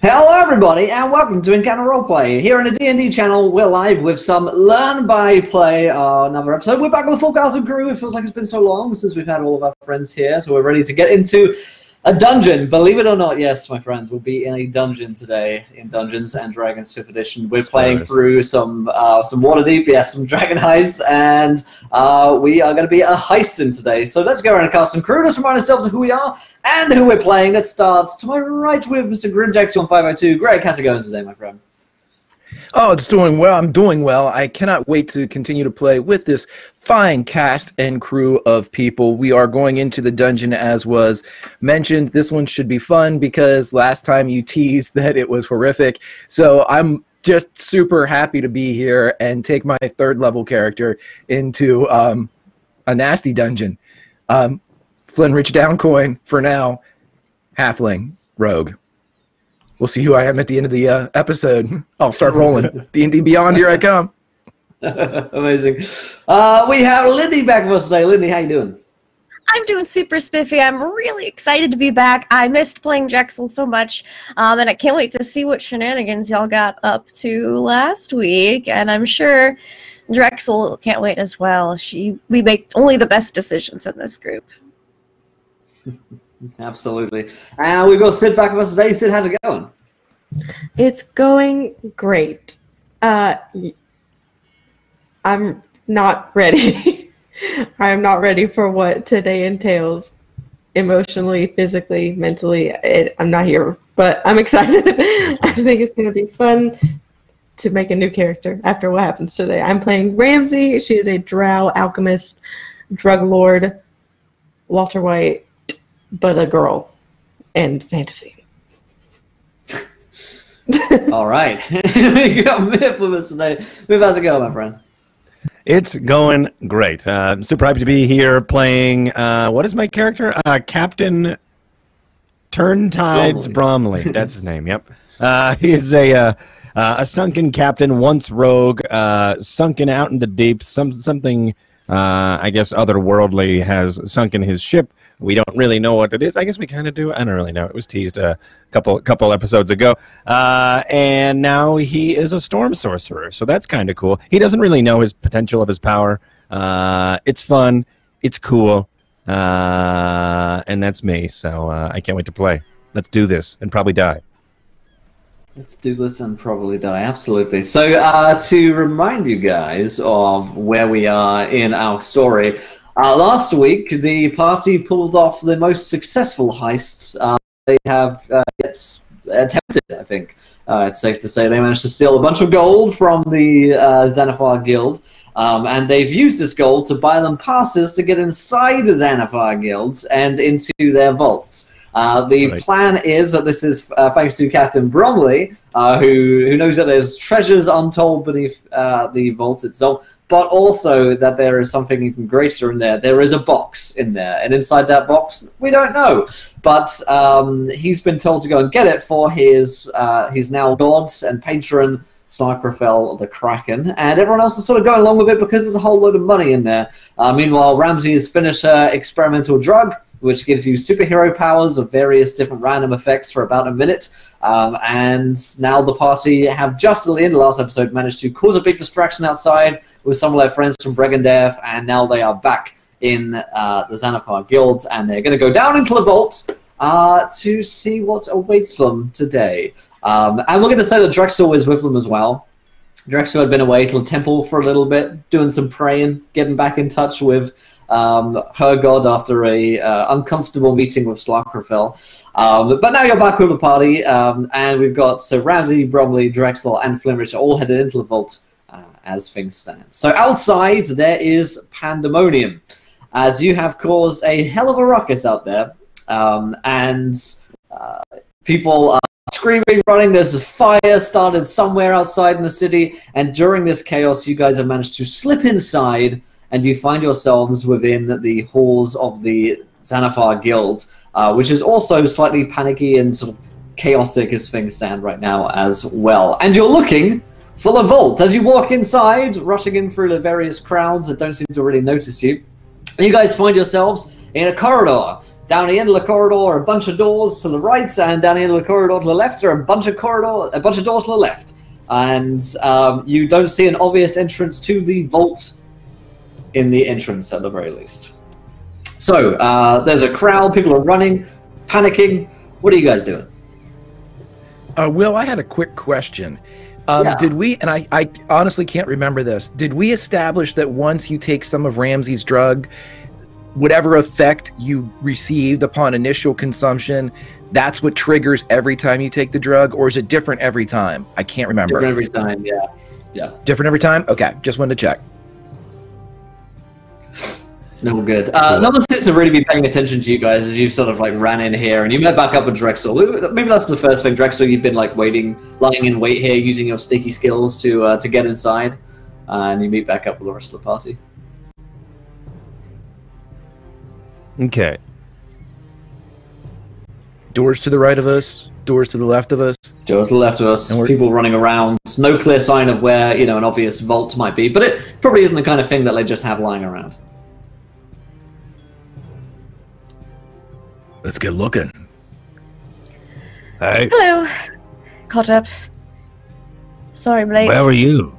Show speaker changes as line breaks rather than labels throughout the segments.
Hello everybody and welcome to Encounter Roleplay. Here on the D&D channel, we're live with some Learn by Play, another episode. We're back with the full cast and crew. It feels like it's been so long since we've had all of our friends here, so we're ready to get into a dungeon. Believe it or not, yes, my friends, we'll be in a dungeon today in Dungeons and Dragons 5th edition. We're playing through some Waterdeep, yes, some Dragon Heist, and we are going to be a heisting today. So let's go around and cast some crew. Let's remind ourselves of who we are and who we're playing. Let's start to my right with Mr. Grimjax on 502. Greg, how's it going today, my friend?
Oh, it's doing well. I'm doing well. I cannot wait to continue to play with this fine cast and crew of people. We are going into the dungeon as was mentioned. This one should be fun because last time you teased that it was horrific. So I'm just super happy to be here and take my third level character into a nasty dungeon. Flynn Rich Down coin for now. Halfling rogue. We'll see who I am at the end of the episode. I'll start rolling. D&D Beyond, here I come.
Amazing. We have Lindy back with us today. Lindy, how you doing?
I'm doing super spiffy. I'm really excited to be back. I missed playing Drexel so much, and I can't wait to see what shenanigans y'all got up to last week. And I'm sure Drexel can't wait as well. We make only the best decisions in this group.
Absolutely. And we've got Sid back with us today. Sid, how's it going?
It's going great. I'm not ready. I am not ready for what today entails emotionally, physically, mentally. I'm not here, but I'm excited. I think it's going to be fun to make a new character after what happens today. I'm playing Ramsey. She is a drow alchemist, drug lord, Walter White, but a girl and fantasy.
All right. We got Myth with us today. Myth, how's it going, my friend?
It's going great. Super happy to be here playing, what is my character? Captain Turntides Bromley. That's his name, yep. He is a sunken captain, once rogue, sunken out in the deep. Something, I guess, otherworldly has sunken his ship. We don't really know what it is. I guess we kind of do. I don't really know. It was teased a couple episodes ago. And now he is a storm sorcerer, so that's kind of cool. He doesn't really know his potential of his power. It's fun. It's cool. And that's me, so I can't wait to play. Let's do this and probably die.
Let's do this and probably die, absolutely. So to remind you guys of where we are in our story, last week the party pulled off the most successful heists they have yet attempted, I think. It's safe to say they managed to steal a bunch of gold from the Xanathar Guild, and they've used this gold to buy them passes to get inside the Xanathar Guilds and into their vaults. The plan is that this is thanks to Captain Bromley, who knows that there's treasures untold beneath the vault itself, but also that there is something even greater in there. There is a box in there, and inside that box, we don't know. But he's been told to go and get it for his now god and patron, Sniperfell the Kraken, and everyone else is sort of going along with it because there's a whole load of money in there. Meanwhile, Ramsey has finished her experimental drug, which gives you superhero powers of various different random effects for about a minute. And now the party have just at the end of the last episode managed to cause a big distraction outside with some of their friends from Bregandeth, and now they are back in the Xanathar Guild, and they're going to go down into the vault to see what awaits them today. And we're going to say that Drexel is with them as well. Drexel had been away to the temple for a little bit, doing some praying, getting back in touch with her god after a uncomfortable meeting with Slarkrafel. But now you're back with the party, and we've got Ramsey, Bromley, Drexel, and Flimrich all headed into the vault as things stand. So outside there is pandemonium, as you have caused a hell of a ruckus out there, and people are screaming, running. There's a fire started somewhere outside in the city, and during this chaos you guys have managed to slip inside, and you find yourselves within the halls of the Xanathar Guild, which is also slightly panicky and sort of chaotic as things stand right now as well. And you're looking for the vault. As you walk inside, rushing in through the various crowds that don't seem to really notice you, and you guys find yourselves in a corridor Down the end of the corridor are a bunch of doors to the right, and down the end of the corridor to the left are a bunch of doors to the left. And you don't see an obvious entrance to the vault in the entrance, at the very least. So, there's a crowd, people are running, panicking. What are you guys doing?
Will, I had a quick question.
Yeah.
Did we, and I honestly can't remember this, did we establish that once you take some of Ramsey's drug, whatever effect you received upon initial consumption, that's what triggers every time you take the drug, or is it different every time? I can't remember.
Different every time, yeah. Yeah.
Different every time? Okay, just wanted to check.
No, good. No one seems to really be paying attention to you guys as you sort of like ran in here and you met back up with Drexel. Maybe that's the first thing. Drexel, you've been like lying in wait here, using your sneaky skills to get inside, and you meet back up with the rest of the party.
Okay.
Doors to the right of us, doors to the left of us.
Doors to the left of us,
And
people running around. No clear sign of where, an obvious vault might be, but it probably isn't the kind of thing that they just have lying around.
Let's get looking.
Hey,
Hello. Caught up. Sorry, I'm late.
where were you?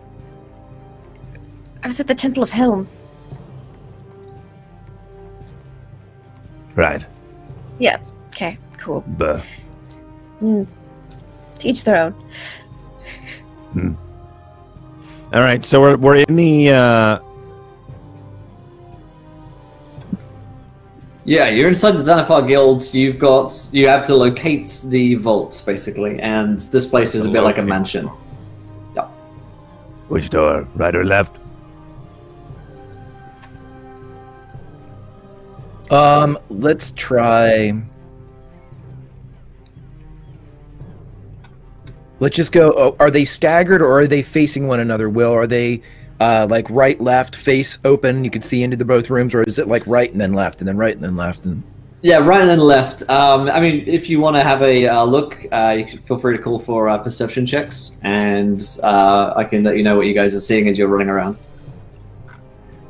I was at the Temple of Helm.
Right.
Yeah. Okay. Cool.
Buh.
To each their own.
All right, so we're in the
Yeah, you're inside the Xanathar Guild. You have to locate the vault, basically, and this place is a bit like a mansion. Yeah.
which door? Right or left?
Let's try. Let's just go. Oh, are they staggered or are they facing one another? Will, are they like right, left, face open? You can see into the both rooms, or is it like right and then left and then right and then left? And
Yeah, right and then left. I mean, if you want to have a look, you can feel free to call for perception checks, and I can let you know what you guys are seeing as you're running around.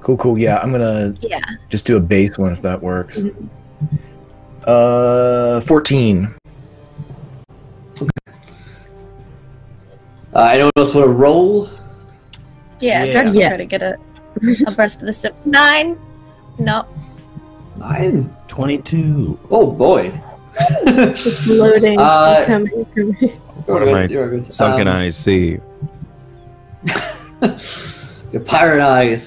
cool. Yeah, I'm gonna just do a base one if that works. 14.
Anyone else want to roll?
Yeah,
Yeah.
Drexel
Yeah.
try to get a burst of the step. 9. No.
9.
22.
Oh boy.
It's loading. Coming.
What am I?
You're good.
Sunken eyes see.
Your pirate eyes.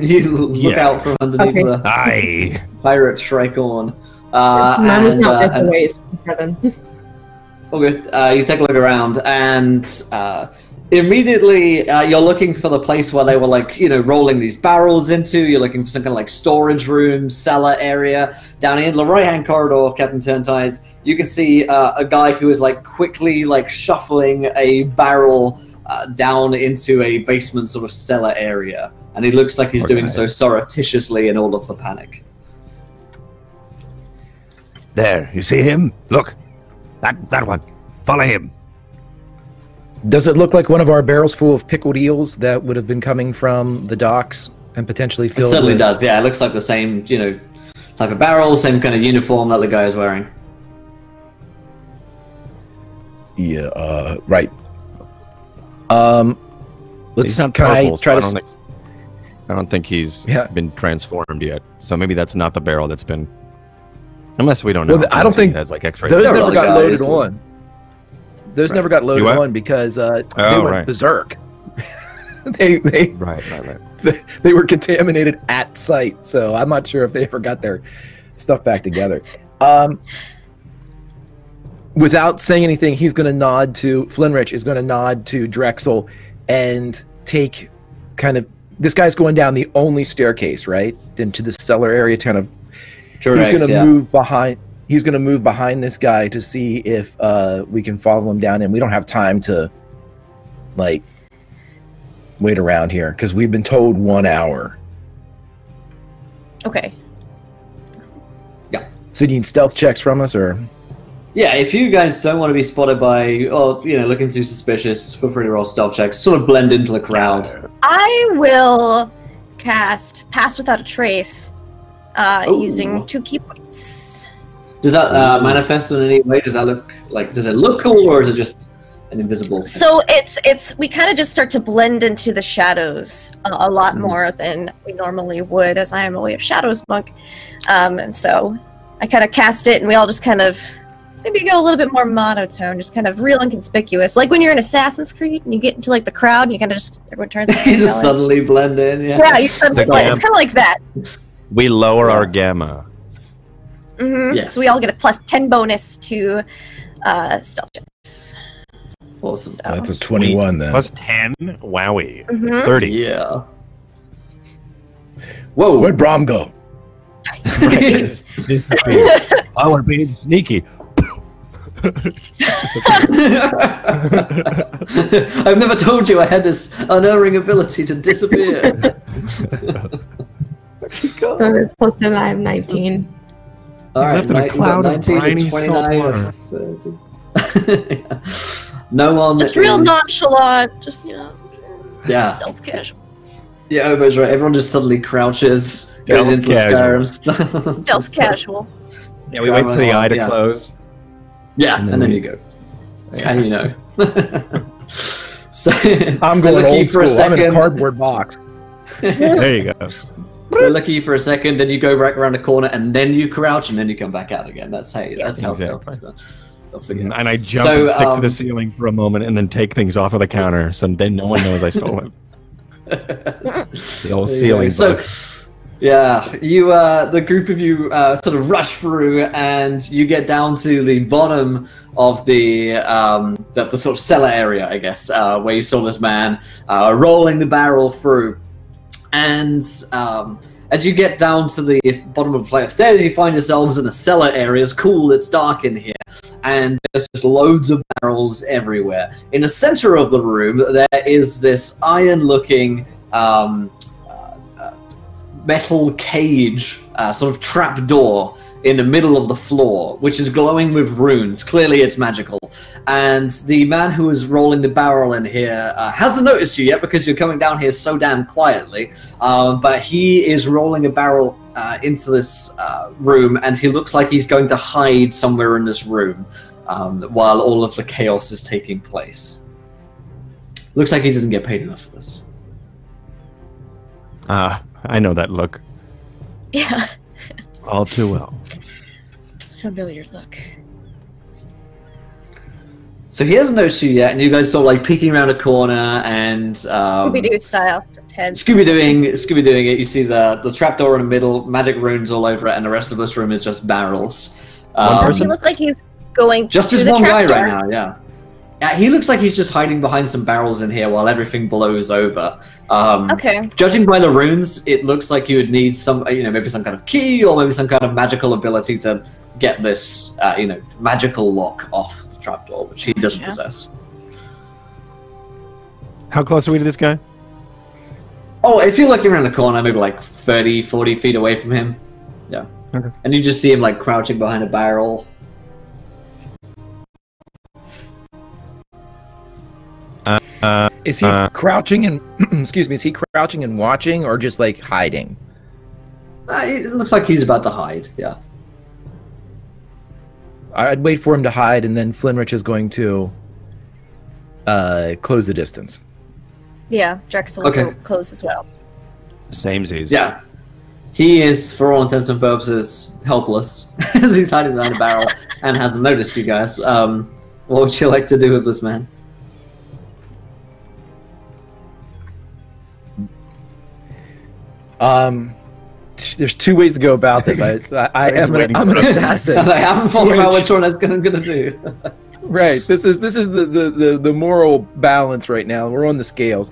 You look out from underneath the
Aye.
pirate Shrike-on.
Mine was not
and
that way. It's just a 7.
okay, you take a look around, and immediately you're looking for the place where they were rolling these barrels into. You're looking for some kind of like storage room, cellar area. Down in the right-hand corridor, Captain Turntides, you can see a guy who is quickly shuffling a barrel down into a basement sort of cellar area, and he looks like he's doing so surreptitiously in all of the panic.
There, you see him? Look. That one. Follow him.
Does it look like one of our barrels full of pickled eels that would have been coming from the docks and potentially
It
filled?
certainly
with...
does. Yeah, it looks like the same type of barrel, same kind of uniform that the guy is wearing.
Yeah. Right. Let's
He's not
can
purple,
I try
so
to?
I don't think he's
Yeah.
been transformed yet. So maybe that's not the barrel that's been. Unless we don't know.
Well, I don't
unless he
think
has X-ray.
Those
They're
never
really
got
guys.
loaded on. Those never got loaded
what?
on because they
Oh,
went
right.
berserk. they
Right.
they were contaminated at sight, so I'm not sure if they ever got their stuff back together. Without saying anything, he's going to nod to Flinrich is going to nod to Drexel and take kind of this guy's going down the only staircase, right, into the cellar area. Kind of,
Correct,
he's going to
yeah.
move behind. He's going to move behind this guy to see if we can follow him down, and we don't have time to wait around here because we've been told 1 hour.
Okay.
Yeah.
So you need stealth checks from us, or?
Yeah, if you guys don't want to be spotted by, or looking too suspicious, feel free to roll stealth checks. Sort of blend into the crowd.
I will cast Pass Without a Trace
Ooh.
using 2 key points.
Does that manifest in any way? Does that look like? Does it look cool, or is it just an invisible thing?
So we kind of just start to blend into the shadows a lot more than we normally would, as I am a Way of Shadows monk. And so I kind of cast it, and we all just kind of maybe go a little bit more monotone, just kind of real inconspicuous. Like when you're in Assassin's Creed and you get into like the crowd, and you kind of just everyone turns.
You just suddenly blend in.
Yeah, you suddenly blend. It's kind of like that.
We lower our gamma.
Yes.
So we all get a plus 10 bonus to stealth checks.
Awesome.
So.
That's a 21 then.
Plus 10? Wowie. 30.
Yeah. Whoa.
Where'd Brom go?
Right. I want to be sneaky.
I've never told you I had this unerring ability to disappear.
So it's plus 10, I have 19.
All right,
left in a cloud of
19
briny
to
salt
29
water.
30. No one
Just real
is-
nonchalant, just,
Yeah.
stealth casual.
Yeah, Obo's right. Everyone just suddenly crouches, goes
Stealth
into
casual.
the sky.
Stealth casual.
Yeah, we wait for the eye to
Yeah.
close.
Yeah,
And
and
then
then you go. That's how you know. So
I'm
we're
going
lucky
old
for a
school. I'm in a
second.
cardboard box.
There you go.
We're lucky for a second, then you go back around the corner, and then you crouch, and then you come back out again. That's how. That's how stealth is done. Don't forget.
And I jump
So,
and stick to the ceiling for a moment and then take things off of the counter so then no one knows I stole it. The old ceiling
So,
bug.
yeah, you, the group of you sort of rush through, and you get down to the bottom of the sort of cellar area, I guess, where you saw this man rolling the barrel through. And as you get down to the bottom of the flight of stairs, you find yourselves in a cellar area. It's cool, it's dark in here, and there's just loads of barrels everywhere. In the center of the room, there is this iron-looking metal cage, sort of trap door in the middle of the floor, which is glowing with runes. Clearly it's magical. And the man who is rolling the barrel in here hasn't noticed you yet because you're coming down here so damn quietly, but he is rolling a barrel into this room, and he looks like he's going to hide somewhere in this room while all of the chaos is taking place. Looks like he doesn't get paid enough for this.
I know that look
Yeah.
all too well.
It's a familiar look.
So he hasn't noticed you yet, and you guys sort of like peeking around a corner and
Scooby-Doo style. Just heads.
Scooby-Dooing it. You see the trapdoor in the middle, magic runes all over it, and the rest of this room is just barrels.
Does he look like he's going
Just
through
as
the
one guy
trapdoor?
right now, yeah. He looks like he's just hiding behind some barrels in here while everything blows over.
Okay.
Judging by the runes, it looks like you would need some, maybe some kind of key or maybe some kind of magical ability to get this, magical lock off the trapdoor, which he doesn't
Gotcha.
possess.
How close are we to this guy?
Oh, I feel like you're around the corner, maybe like 30, 40 feet away from him. Yeah.
Okay.
And you just see him like crouching behind a barrel.
Is he crouching and excuse me? Is he crouching and watching, or just like hiding?
It looks like he's about to hide, yeah.
I'd wait for him to hide, and then Flinrich is going to close the distance.
Yeah, Drexel will
Okay.
go close as well.
Samesies.
Yeah. He is, for all intents and purposes, helpless as he's hiding behind a barrel and hasn't noticed you guys. What would you like to do with this man?
There's two ways to go about this. I'm an assassin.
And I haven't figured out which one I'm gonna do.
Right. This is the moral balance right now. We're on the scales.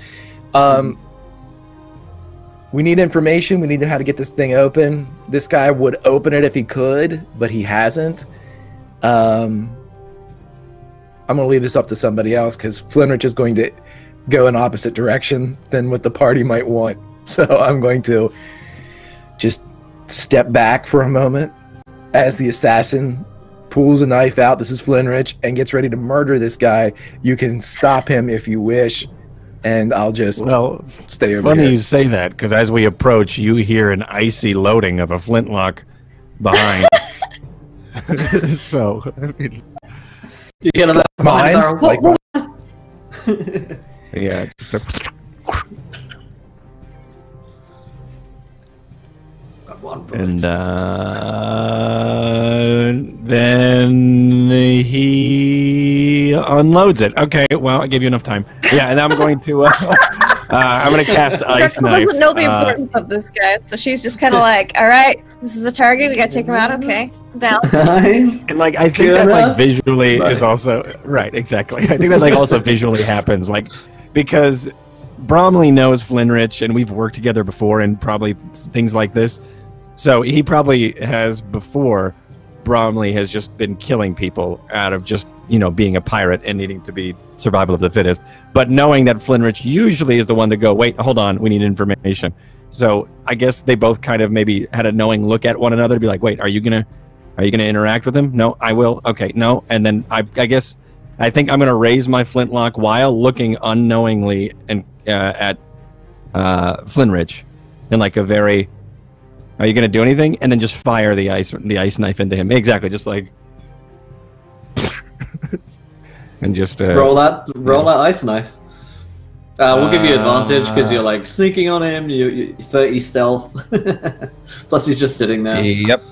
We need information. We need to know how to get this thing open. This guy would open it if he could, but he hasn't. I'm gonna leave this up to somebody else because Flinrich is going to go in opposite direction than what the party might want. So I'm going to just step back for a moment as the assassin pulls a knife out. This is Flinrich, and gets ready to murder this guy. You can stop him if you wish, and I'll just stay over
Funny
here.
you say that, because as we approach, you hear an icy loading of a flintlock behind. So, I mean,
You get him
Mines, like,
yeah. Just and then he unloads it. Okay, well, I gave you enough time. Yeah, and I'm going to I'm going to cast ice
Drexel
knife.
doesn't know the importance of this guy, so she's just kind of like, all right, this is a target, we gotta take him out, okay, down.
And like I think that like visually is also right, exactly. I think that like also visually happens, like because Bromley knows Flinrich and we've worked together before and probably things like this. So he probably has before Bromley has just been killing people out of just, you know, being a pirate and needing to be survival of the fittest. But knowing that Flinrich usually is the one to go, wait, hold on, we need information. So I guess they both kind of maybe had a knowing look at one another to be like, wait, are you gonna interact with him? No, I will. Okay, no. And then I guess I think I'm gonna raise my flintlock while looking unknowingly and at Flinrich in like a very, are you gonna do anything? And then just fire the ice knife into him. Exactly, just like, and just
roll that ice knife. We'll give you advantage because you're like sneaking on him. You 30 stealth. Plus he's just sitting there.
Yep.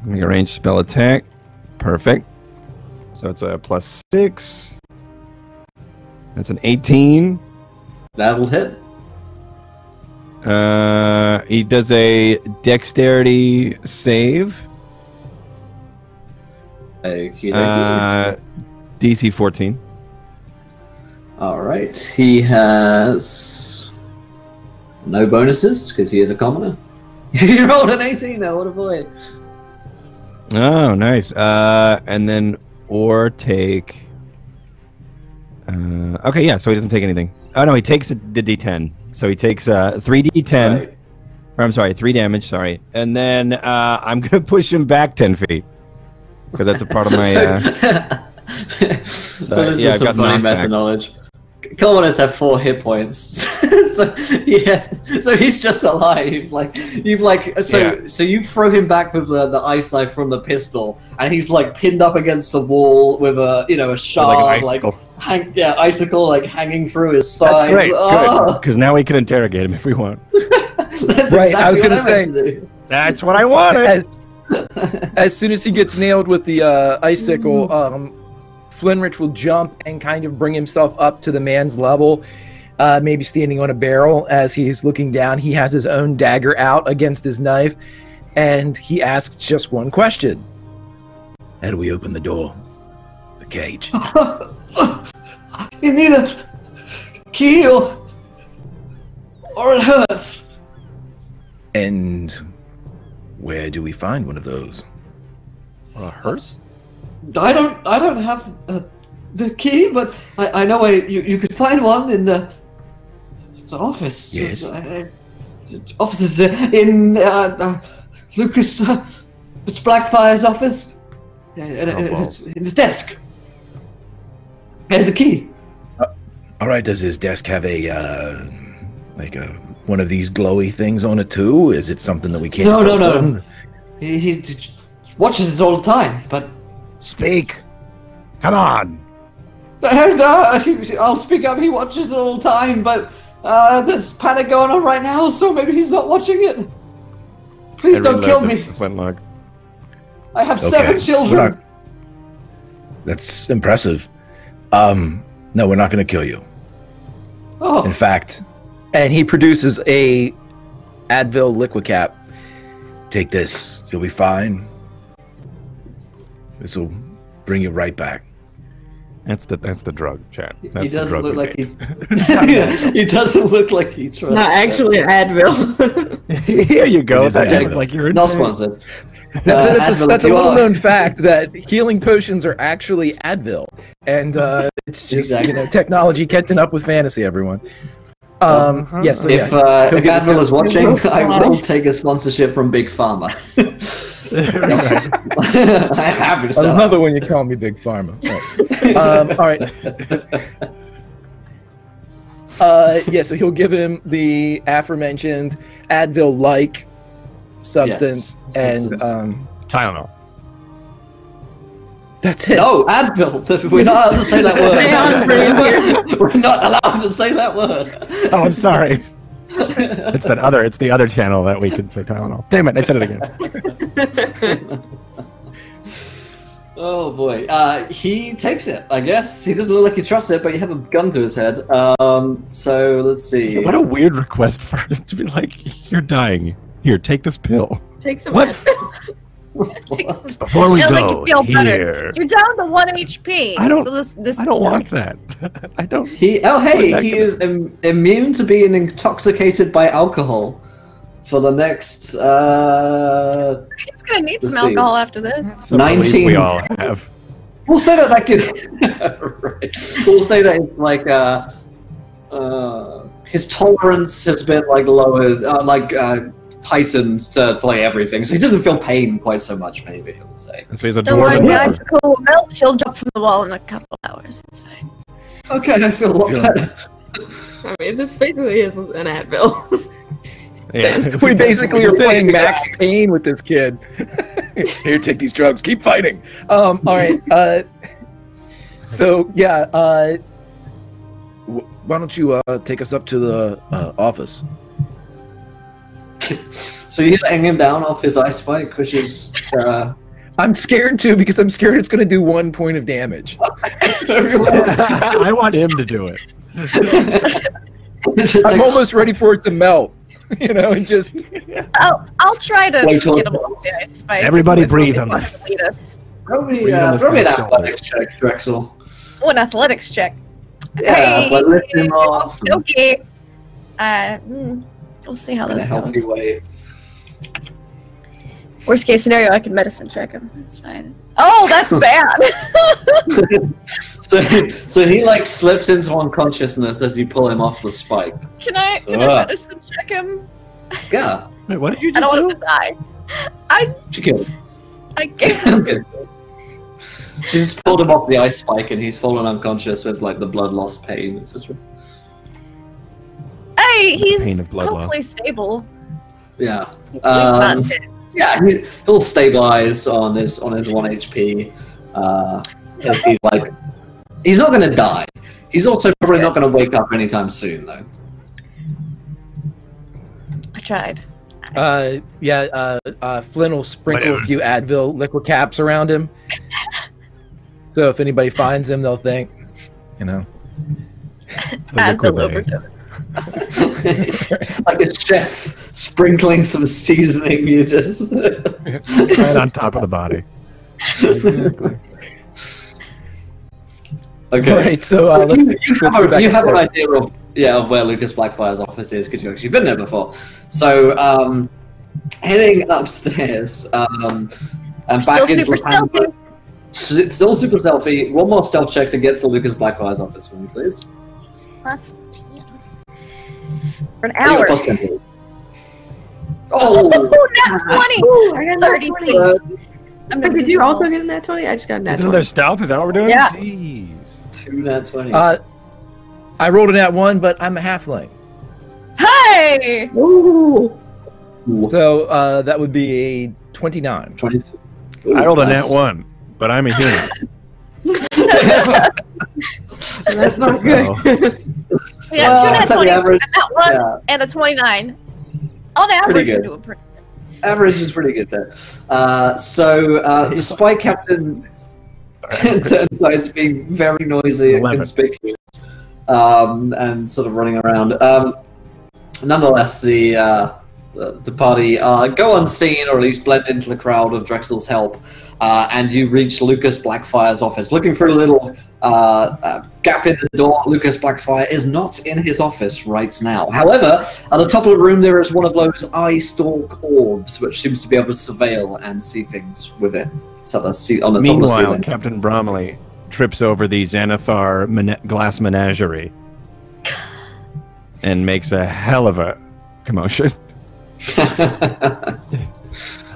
Your ranged spell attack. Perfect. So it's a +6. That's an 18.
That'll hit.
He does a dexterity save. DC 14.
All right. He has no bonuses because he is a commoner. You rolled an 18 now. What a boy.
Oh, nice. And then or take. Okay, yeah. So he doesn't take anything. Oh no, he takes the D10. So he takes 3d10.
Right.
Or I'm sorry, 3 damage. Sorry, and then I'm gonna push him back 10 feet because that's a part of my.
So this is some funny meta knowledge. Commoners have 4 hit points, so he's just alive. So you throw him back with the ice knife from the pistol, and he's like pinned up against the wall with a shard, icicle like hanging through his side.
That's great, good, because now we can interrogate him if we want.
That's
right,
exactly
I was gonna say
that's what I wanted.
As soon as he gets nailed with the icicle, Flinrich will jump and kind of bring himself up to the man's level, maybe standing on a barrel as he's looking down. He has his own dagger out against his knife, and he asks just one question. How do we open the door? The cage.
You need a key or it hurts.
And where do we find one of those?
Hurts?
I don't have the key, but I know you could find one in the office.
Yes.
Offices in Lucas, Mr. Blackfire's office. In his desk. There's a key.
All right. Does his desk have a one of these glowy things on it too? Is it something that we can't?
No. He watches it all the time, but.
Speak. Come on.
I'll speak up. He watches it all the time, but there's panic going on right now, so maybe he's not watching it. Please don't kill me.
Flintlock.
I have 7 children.
That's impressive. No, we're not going to kill you.
Oh.
In fact, and he produces a Advil liquid cap. Take this. You'll be fine. This will bring you right back.
That's the drug, Chad. That's
He doesn't look like
he.
He doesn't look like he trusts.
Not actually an Advil.
Here you go.
That
That like you're
Not sponsored.
That's
Advil,
a little known fact that healing potions are actually Advil, and it's just technology catching up with fantasy. Everyone. Yes.
If Advil is watching, I will take a sponsorship from Big Pharma. I'm happy to sell.
Another one you call me Big Pharma. Right. All right. So he'll give him the aforementioned Advil-like substance,
Yes,
and
Tylenol.
That's it.
No, Advil. We're not allowed to say that word. We're not allowed to say that word.
Oh, I'm sorry. It's the other channel that we can say Tylenol. Damn it, I said it again.
Oh boy. He takes it, I guess. He doesn't look like he trusts it, but you have a gun to his head. So let's see.
What a weird request for it to be like, you're dying. Here, take this pill.
Take some.
What? Before we
It'll make
go,
you feel
here.
better. You're down to 1 HP.
I don't-
So this
I don't want that. I don't.
He is immune to being intoxicated by alcohol for the next
He's gonna need some
Let's see.
alcohol after this.
Some belief
19.
we all have.
We'll say that gives right. We'll say that it's like his tolerance has been like lowered, heightened to like everything, so he doesn't feel pain quite so much. Maybe I would say.
So he's a
Don't worry,
dwarven
the
dwarf.
icicle will melt. She'll drop from the wall in a couple hours. It's fine.
Okay, I feel a lot better.
I mean, this basically is an Advil.
Yeah.
We basically are playing Max Payne with this kid. Here, take these drugs. Keep fighting. All right. So yeah. Why don't you take us up to the office?
So you're letting him down off his ice spike, which is
I'm scared too because I'm scared it's going to do 1 point of damage.
I want him to do it.
it's
I'm
like,
almost ready for it to melt. You know, and just
I'll try to
Wait till-
get him off the ice spike.
Everybody
If
breathe
he
on
wants
this.
to lead us.
probably
on this
an
guy's
athletics check, Drexel.
Oh, an athletics check.
Yeah, but lift him off.
Okay. We'll see how
In a
this
healthy
goes.
way.
Worst case scenario, I can medicine check him. That's fine. Oh, that's bad.
So he like slips into unconsciousness as you pull him off the spike.
Can I
So,
medicine check him?
Yeah,
Wait, what did you
I
just
don't want
do?
him to die. I
she killed.
can't.
Okay. She just pulled him off the ice spike and he's fallen unconscious with like the blood loss pain, etc.
Hey,
Pain
he's
of blood loss.
hopefully stable.
Yeah.
He's not
Um,
dead.
Yeah, he'll stabilize on his 1 HP. As he's not going to die. He's also probably not going to wake up anytime soon, though.
I tried.
Flynn will sprinkle a few Advil liquid caps around him. So if anybody finds him, they'll think, you know.
Advil overdose.
Like a chef sprinkling some seasoning, you just
Right on top of the body.
Exactly.
Okay.
All right, so let's go back
you have an
upstairs.
idea of where Lucas Blackfire's office is because you've actually been there before. So heading upstairs and back
Still
into
super stealthy.
Still super stealthy. One more stealth check to get to Lucas Blackfire's office for me, please.
Plus 10. For an
You got
hour.
plus 10.
Oh, that's 20.
Ooh, I got
36. I'm
Wait, did you also get a nat 20? I just got a nat
Is
20.
another stealth? Is that what we're doing?
Yeah.
Jeez.
2 nat 20s.
I rolled a nat 1, but I'm a halfling.
Hey!
Ooh.
So that would be a 29.
22.
I rolled a nat
Nice.
1, but I'm a human.
So that's not good.
We have two nat
that's the
20s,
average.
a nat 1,
Yeah.
and a 29. On average,
Pretty
we're
good.
doing pretty
Average is pretty good there. Despite Captain Turnside's being very noisy and
11.
conspicuous, and sort of running around, nonetheless, the party go unseen, or at least blend into the crowd with Drexel's help, and you reach Lucas Blackfire's office. Looking for a little gap in the door, Lucas Blackfire is not in his office right now. However, at the top of the room there is one of those eye-stalk orbs, which seems to be able to surveil and see things with it. So that's on the top of the
Meanwhile,
ceiling.
Captain Bromley trips over the Xanathar glass menagerie and makes a hell of a commotion.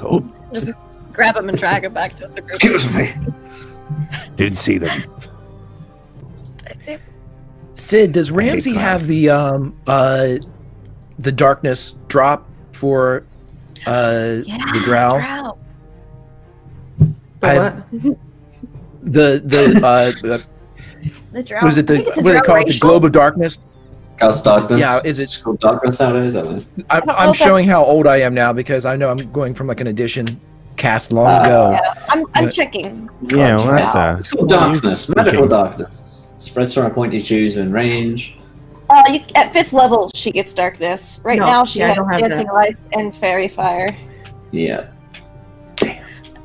Oh,
Just grab him and drag him back to the group.
Excuse me.
didn't see them.
Sid, does Ramsey have the darkness drop for the drow?
Drow.
The
I-
what?
The drought.
what is it?
I think it's a
What do they call it? The
drought
globe of darkness.
Cast darkness.
Yeah, is it?
It's called darkness nowadays? I don't know.
don't know
I'm
if
showing
that's-
how old I am now because I know I'm going from like an edition cast long ago.
Yeah, I'm
But-
checking.
Yeah, well, that's
It's called darkness.
spooky.
Magical darkness. Spreads from a point you choose in range.
At 5th level, she gets darkness. Right
No,
now, she
yeah, I
has
don't have
dancing
that.
lights and fairy fire.
Yeah.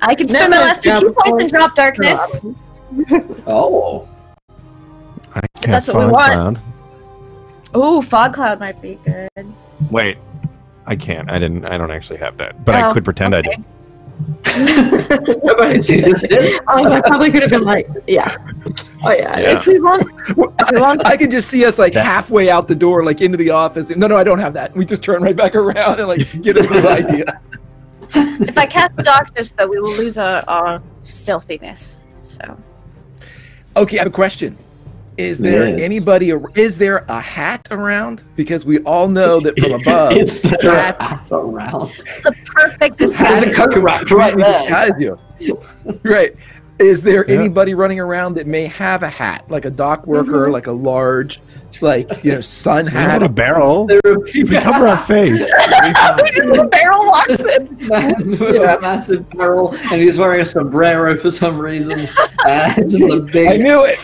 I can spend
Never
my last 2
jump
key points and
on-
drop darkness.
Oh.
I
that's
cast
what we
Fog
want.
Cloud.
Ooh, fog cloud might be good.
Wait, I can't. I don't actually have that, but I
Oh,
could pretend I do.
okay.
She just did.
I probably could have been like, yeah. Oh, yeah.
Yeah.
If we want,
I can just see us like halfway out the door, like into the office. No, I don't have that. We just turn right back around and like get a new idea.
if I cast darkness, though, we will lose our stealthiness. So
Okay, I have a question. Is there
Yes.
anybody? Is there a hat around? Because we all know that from above,
It's the
hats
hats around.
the perfect
There's
disguise.
a coat rack right
completely
there.
disguise you. Right. Is there
Yeah.
anybody running around that may have a hat, like a dock worker, like a large, like sun
We
hat?
have a barrel.
There are
We
people
cover our face.
The barrel locks it.
man with a massive barrel, and he's wearing a sombrero for some reason. Just a big
I knew it.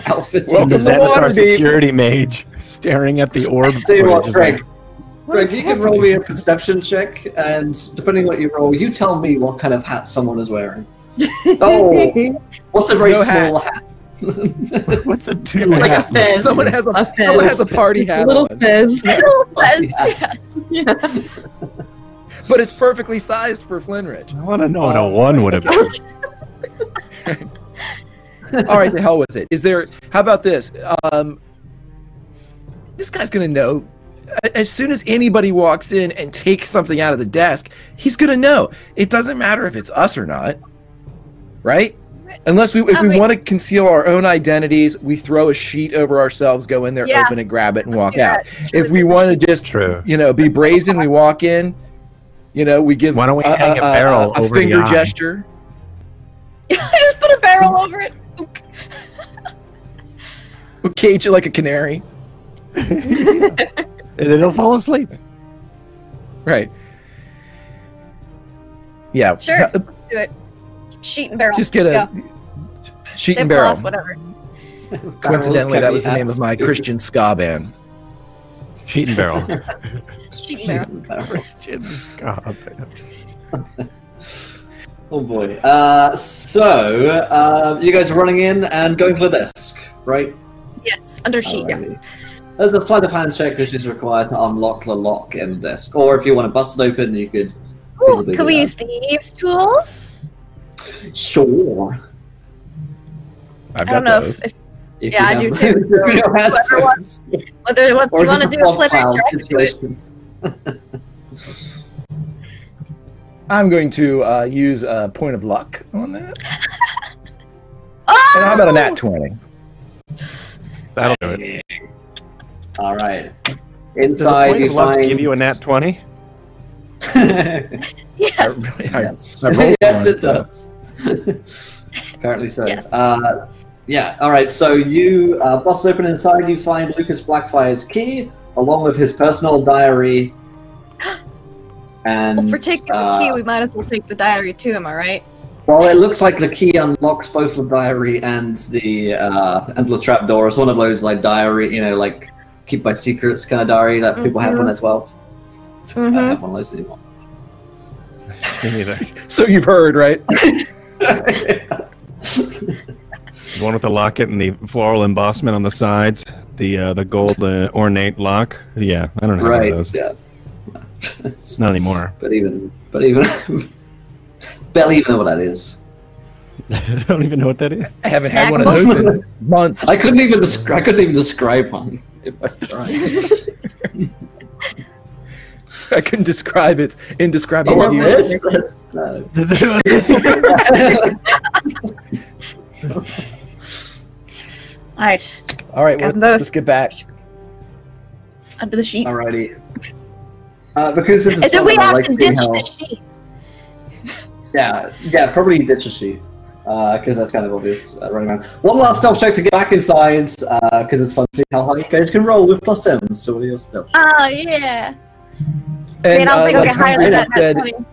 outfit.
Welcome
The
to the water,
Xanathar
babe.
security mage staring at the orb.
Tell you what,
footage is
Greg.
like,
Greg, you can roll me a perception check, and depending what you roll, you tell me what kind of hat someone is wearing. Oh, what's a very
No
small
hats.
hat?
What's a two
Like a
hat?
fez.
Someone has a
A fez.
someone has a party
Just a
hat
little
on,
fez.
Yeah.
Yeah.
but it's perfectly sized for Flinridge.
I want to know what a one would have been.
All right, to hell with it. Is there? How about this? This guy's gonna know. As soon as anybody walks in and takes something out of the desk, he's gonna know. It doesn't matter if it's us or not, right? Unless if
I
we
mean-
want to conceal our own identities, we throw a sheet over ourselves, go in there,
Yeah.
open it, grab it, and
Let's
walk
do
out.
that.
If we want to just,
True.
be brazen, we walk in. We give
Why don't we hang a barrel
a
over the
finger
eye?
gesture.
Just put a barrel over it.
We'll cage it like a canary.
And then he'll fall asleep.
Right. Yeah.
Sure. Do it. Sheet and barrel.
Just get
Let's
a
go.
sheet and
Dip
barrel.
cloth, whatever.
Coincidentally, that was the name
Hats.
of my Christian ska band.
Sheet and barrel.
Sheet and barrel.
Christian God.
Oh boy. You guys are running in and going to the desk, right?
Yes, under sheet.
Alrighty. There's a sleight of hand check which is required to unlock the lock in the desk. Or if you want to bust it open, you could.
Ooh,
visibly
can
do
we
that.
use thieves' tools?
Sure.
I've
I don't
got
know
those.
if
If
Yeah, I
you
do
have-
too.
if you don't have
Whoever wants- whether once
Or
you want
just
to
a
do a
fog
flip
cloud
or try to do it.
situation.
I'm going to use a point of luck on that.
Oh!
And how about a nat 20?
That'll do it.
All right.
Does a
Inside
point
you
of luck
find.
give you a nat 20?
Yeah.
I
Yes,
rolled
yes
one,
it does. Apparently so.
Yes.
Yeah, alright, so you bust open inside, you find Lucas Blackfire's key, along with his personal diary. And
Well, for taking the key, we might as well take the diary too, am I right?
well, it looks like the key unlocks both the diary and the trapdoor. It's one of those like diary, like keep my secrets kind of diary that people have when they're 12. I don't have one of those anymore.
Me neither.
So you've heard, right?
The one with the locket and the floral embossment on the sides, the gold ornate lock. Yeah, I don't know
Right,
those.
yeah.
It's not anymore.
But even barely even know what that is.
I don't even know what that is.
I haven't had one of those in months.
I couldn't even describe one if I tried.
I couldn't describe it. Indescribable.
Oh,
beauty.
this? That's, no.
Alright,
All right,
Got
let's,
those.
let's get back.
under the sheet.
Alrighty. Because this is
And then
fun,
we
I
have
like
to
seeing
ditch
how-
the sheet.
Yeah, probably ditch a sheet. because that's kind of obvious running around. One last stealth check to get back inside, because it's fun to see how high you guys can roll with +10s to all your stealth.
Oh, yeah.
And,
I don't think I'll get higher than that.
said,
That's funny.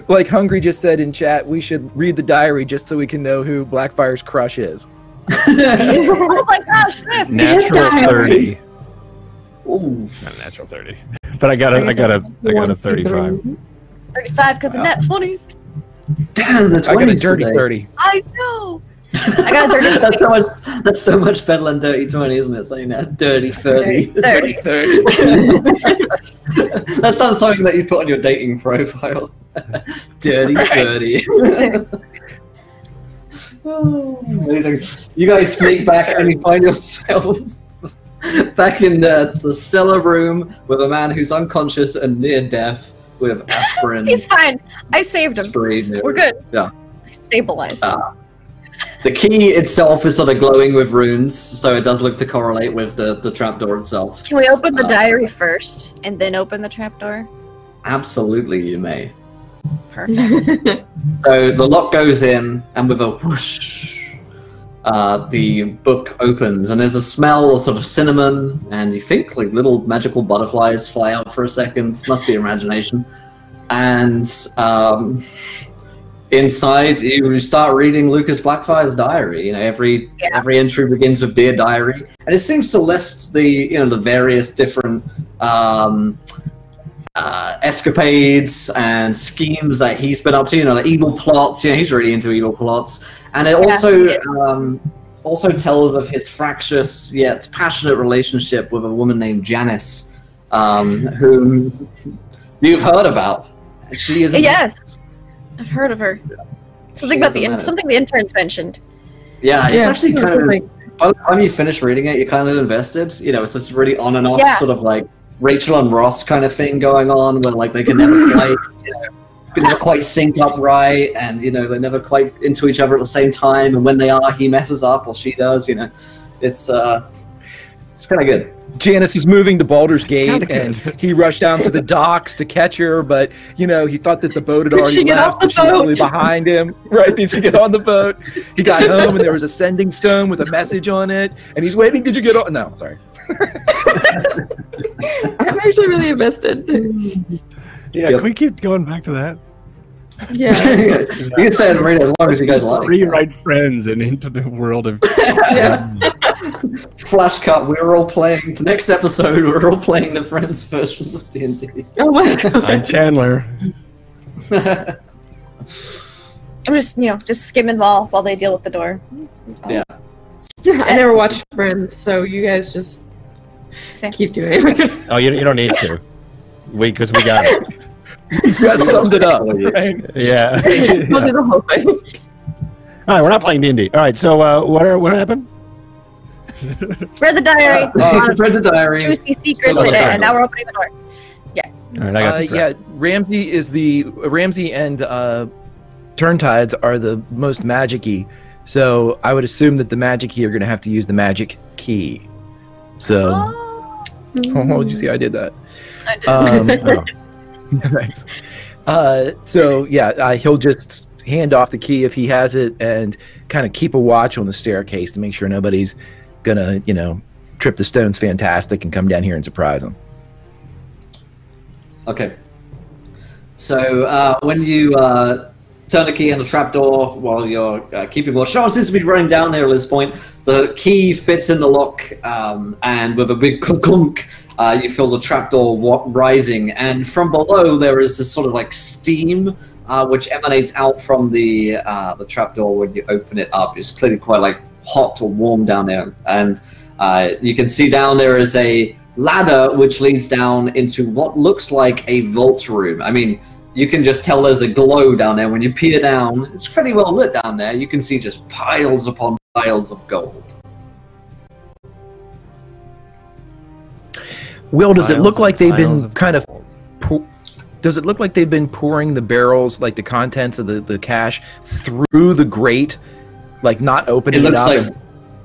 like Hungry just said in chat, we should read the diary just so we can know who Blackfire's crush is.
Oh my gosh, Swift.
Natural 30.
Ooh.
Not a natural 30. But I got a 35.
35 because of net 20s.
Damn, the 20s
I got a dirty
today.
30.
I know. I got a dirty 30.
That's so much better than dirty 20, isn't it? Saying that dirty 30.
Dirty 30.
That sounds something that you put on your dating profile. Dirty 30. Oh, amazing. You guys sneak back and you find yourself back in the cellar room with a man who's unconscious and near death with aspirin.
He's fine. I saved him. We're good.
Yeah.
I stabilized him.
The key itself is sort of glowing with runes, so it does look to correlate with the trapdoor itself.
Can we open the diary first and then open the trapdoor?
Absolutely, you may.
Perfect.
So the lock goes in, and with a whoosh, the book opens, and there's a smell of sort of cinnamon, and you think like little magical butterflies fly out for a second. Must be imagination. And inside, you start reading Lucas Blackfire's diary. You know, every entry begins with "Dear Diary," and it seems to list the various different escapades and schemes that he's been up to. Like evil plots. He's really into evil plots, and it also tells of his fractious yet passionate relationship with a woman named Janice, whom you've heard about. She is
yes. I've heard of her. Something about something the interns mentioned.
Yeah, it's actually kind of. By the time you finish reading it, you're kind of invested. It's this really on and off sort of like Rachel and Ross kind of thing going on, where like they can never quite sync up right, and they're never quite into each other at the same time. And when they are, he messes up or she does. It's kind of good.
Janice is moving to Baldur's Gate, and he rushed down to the docks to catch her, but, he thought that the boat had already left, but she was really behind him. Right, did she get on the boat? He got home, and there was a sending stone with a message on it, and he's waiting, did you get on? No, sorry.
I'm actually really invested.
Yeah, can we keep going back to that?
Yeah.
You can say it and read it as long as you guys like.
Rewrite Friends and into the world of...
Flash cut, we're all playing. The next episode, we're all playing the Friends version of D&D.
Oh my god.
I'm Chandler.
I'm just skimming while they deal with the door.
Yeah.
I never watched Friends, so you guys just keep doing it.
Oh, you don't need to. Because we got it.
You guys summed it up, right?
Yeah.
We'll do the whole thing.
All right, we're not playing D&D. All right, so what happened?
Read the diary.
Read the diary.
Juicy secrets in it, and now we're opening the door. Yeah.
All right, I got
Ramsey and Turntides are the most magic-y. So I would assume that the magic key are going to have to use the magic key. So, did you see I did that?
I did.
Nice. He'll just hand off the key if he has it, and kind of keep a watch on the staircase to make sure nobody's gonna, trip the stones fantastic and come down here and surprise him.
Okay. So when you turn the key on the trapdoor while you're keeping watch, no one seems to be running down there at this point. The key fits in the lock, and with a big clunk, you feel the trapdoor rising, and from below there is this sort of like steam which emanates out from the trapdoor when you open it up. It's clearly quite like hot or warm down there, and you can see down there is a ladder which leads down into what looks like a vault room. I mean, you can just tell there's a glow down there when you peer down. It's pretty well lit down there. You can see just piles upon piles of gold.
Will, does it look like they've been kind of... Does it look like they've been pouring the barrels, like the contents of the cash, through the grate, like not opening it up?
Like,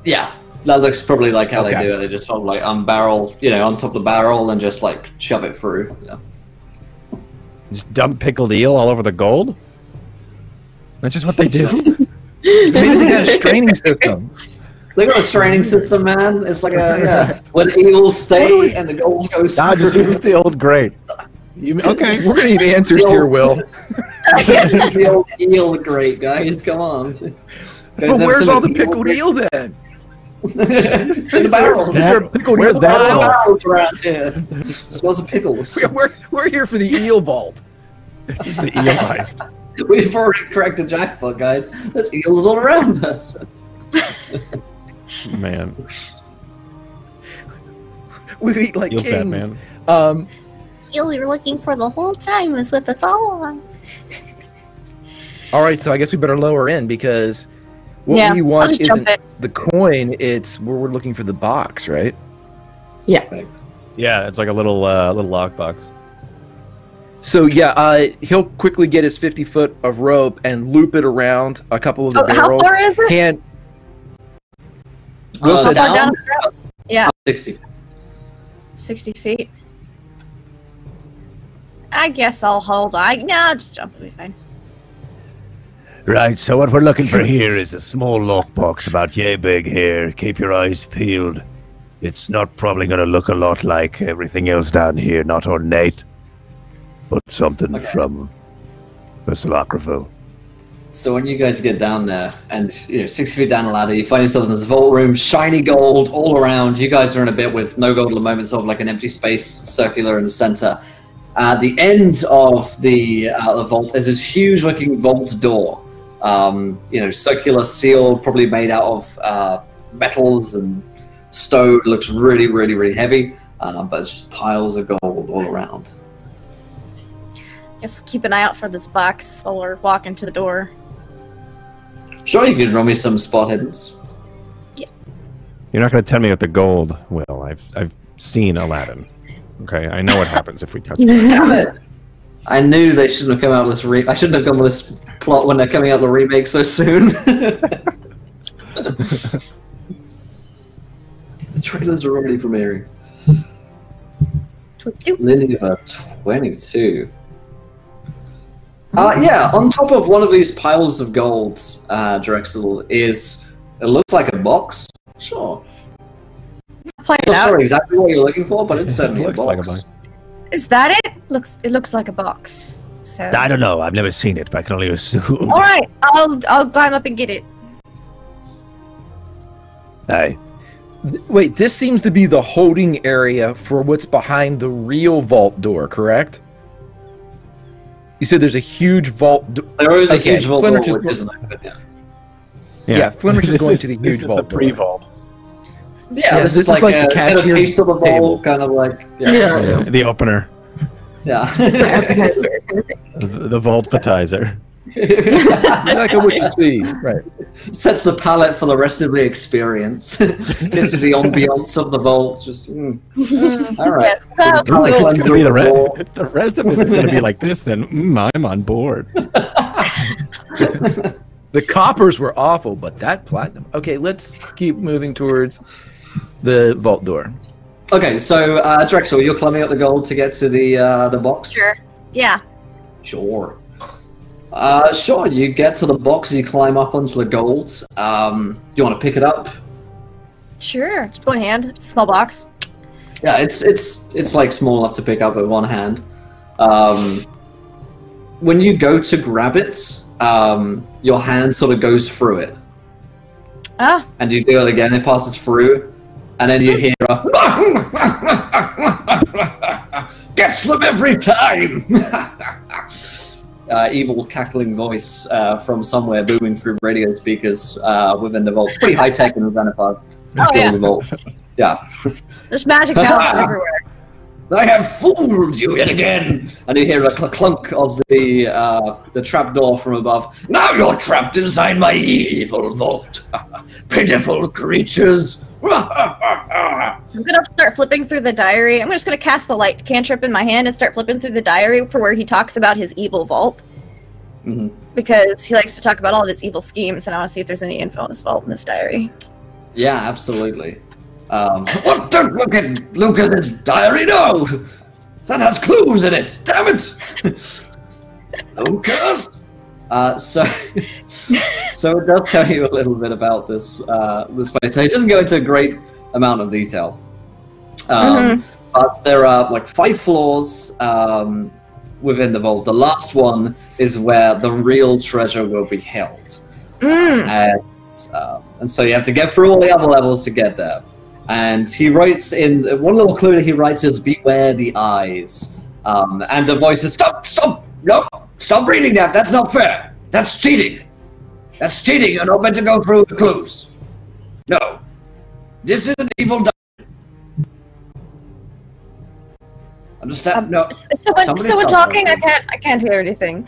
yeah, that looks probably like how they do it. They just sort of like unbarrel, on top of the barrel and just like shove it through. Yeah.
Just dump pickled eel all over the gold? That's just what they do?
Maybe they got a straining system.
They got a straining system, man. It's like when eels stay and the gold goes
Nah, just
through.
use the old grate. Okay.
We're gonna need answers here, Will.
The old eel grate, guys. Come on.
But where's all the pickled eel then?
It's in the barrel.
Is there a pickled
Where's
eel?
that
There's
vault?
barrels around here. Smells of pickles.
We're here for the eel vault.
This is the eel heist.
We've already cracked a jackpot, guys. There's eels all around us.
Man.
We eat like
Eels bad,
kings.
man.
Eel you're looking for the whole time is with us all along.
All right, so I guess we better lower in because what we
I'll
want
just
isn't
jump it.
the coin; it's we're looking for the box, right?
Yeah.
Yeah, it's like a little lockbox.
So yeah, he'll quickly get his 50-foot of rope and loop it around a couple of the
How
barrels.
far is it?
Hand. Will
Uh,
said
Down,
down?
down. Yeah,
60.
60 feet. I guess I'll hold. I'll just jump. It'll be fine.
Right, so what we're looking for here is a small lockbox about yay big here. Keep your eyes peeled. It's not probably going to look a lot like everything else down here, not ornate, but something
Okay.
from Vassalocraphil.
So when you guys get down there, and 60 feet down the ladder, you find yourselves in this vault room, shiny gold all around. You guys are in a bit with no gold at the moment, sort of like an empty space, circular in the center. At the end of the vault is this huge-looking vault door. Circular seal, probably made out of metals and stone. Looks really, really, really heavy, but it's just piles of gold all around.
Guess keep an eye out for this box while we're walking to the door.
Sure, you can run me some spot hiddens.
You're not going to tell me about the gold, Will. I've seen Aladdin. Okay, I know what happens if we touch it.
Damn it! I knew they shouldn't have come out with this. I shouldn't have gone with this plot when they're coming out with the remake so soon. The trailers are already premiering. Linear 22. On top of one of these piles of gold, Drexel, it looks like a box. Sure.
Point it
Not
out.
sure exactly what you're looking for, but it's certainly
Looks
a
like a
box.
box.
Is that it? It looks like a box. So.
I don't know, I've never seen it, but I can only assume.
All right, I'll climb up and get it.
Aye.
Wait, this seems to be the holding area for what's behind the real vault door, correct? You said there's a huge vault door.
There is a
Okay,
huge vault
Flinters
door,
is-
which isn't open yet.
Yeah, Flinters is
This
going to the
this
huge
is
vault
the
door.
pre-vault.
Yeah,
this
this is like,
like the
a
cashier
taste of the
table.
vault, kind of like
Yeah.
The opener.
yeah.
The vault-patizer.
Like a wicked see, right?
Sets the palette for the rest of the experience. This is the ambiance of the vault. Just all right.
Yes.
There's a palette
It's
cleanser
gonna be
on
the
the wall.
rest. If the rest of this is going to be like this, then I'm on board.
The coppers were awful, but that platinum. Okay, let's keep moving towards the vault door.
Okay, so Drexel, you're climbing up the gold to get to the box.
Sure. Yeah.
Sure. Sure. You get to the box and you climb up onto the gold. Do you want to pick it up?
Sure. Just one hand. It's a small box.
Yeah, it's like small enough to pick up with one hand. When you go to grab it, your hand sort of goes through it,
Ah.
and you do it again. It passes through, and then you hear a gets them every time. Evil cackling voice from somewhere booming through radio speakers within the vault. It's pretty high tech in the Vanipod.
Oh, yeah.
Vault. Yeah.
There's magic bells everywhere.
I have fooled you yet again! And you hear a clunk of the trapdoor from above. Now you're trapped inside my evil vault. Pitiful creatures.
I'm gonna start flipping through the diary. I'm just gonna cast the light cantrip in my hand and start flipping through the diary for where he talks about his evil vault.
Mhm.
Because he likes to talk about all of his evil schemes, and I want to see if there's any info on this vault in this diary.
Yeah, absolutely. What? Don't look at Lucas's diary, no! That has clues in it, damn it! Lucas? So So it does tell you a little bit about this this place. So it doesn't go into a great amount of detail. But there are like 5 floors within the vault. The last one is where the real treasure will be held. And so you have to get through all the other levels to get there. And he writes in one little clue that he writes is "Beware the eyes." And the voice is "Stop! No! Stop reading that! That's not fair! That's cheating! That's cheating! You're not meant to go through the clues! No! This is an evil dungeon! Understand? No.
Someone talking? I can't hear anything.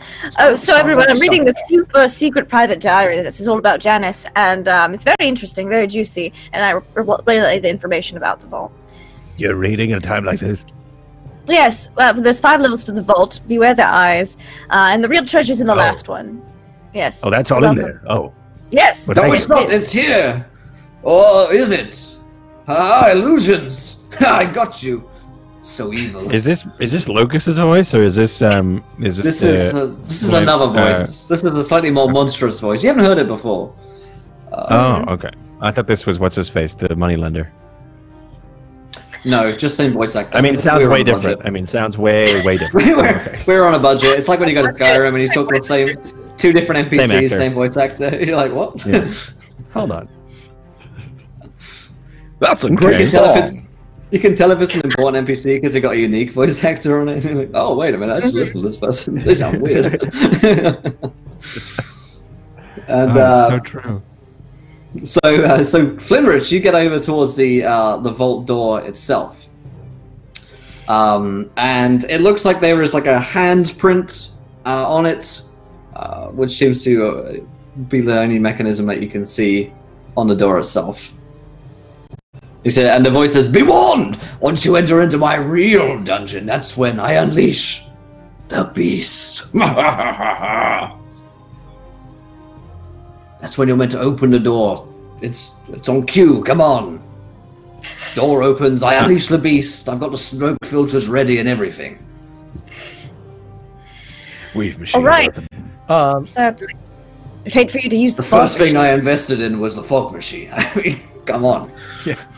So everyone, I'm reading this super secret private diary. This is all about Janice, and it's very interesting, very juicy, and I relay the information about the vault.
You're reading at a time like this?
Yes, there's 5 levels to the vault. Beware the eyes, and the real treasure's in the last one. Yes.
Oh, that's all in there. Oh.
Yes.
But
No, it's not. It's here. Or is it? Illusions. I got you. So evil.
Is this Lucas's voice, or is this
This is another voice. This is a slightly more monstrous voice. You haven't heard it before.
Oh, okay. I thought this was what's his face, the moneylender.
No, just same voice actor.
I mean, it sounds
We're
way
on a
different.
budget.
I mean, it sounds way different.
We're on a budget. It's like when you go to Skyrim and you talk to the same 2 different NPCs,
Same
same,
actor.
voice actor. You're like, what?
Yeah. Hold on.
That's a
You
great
can tell if
song.
you can tell if it's an important NPC because they got a unique voice actor on it. You're like, oh, wait a minute, I should listen to this person. They sound weird. And
so true.
so Flinrich, you get over towards the vault door itself, and it looks like there is like a handprint on it, which seems to be the only mechanism that you can see on the door itself. He said, and the voice says, "Be warned! Once you enter into my real dungeon, that's when I unleash the beast." That's when you're meant to open the door. It's on cue. Come on. Door opens. I unleash the beast. I've got the smoke filters ready and everything.
We've machine.
All right.
Um,
Sadly, I'd hate for you to use
The
the fog
first thing
machine.
I invested in was the fog machine. I mean, come on.
yes.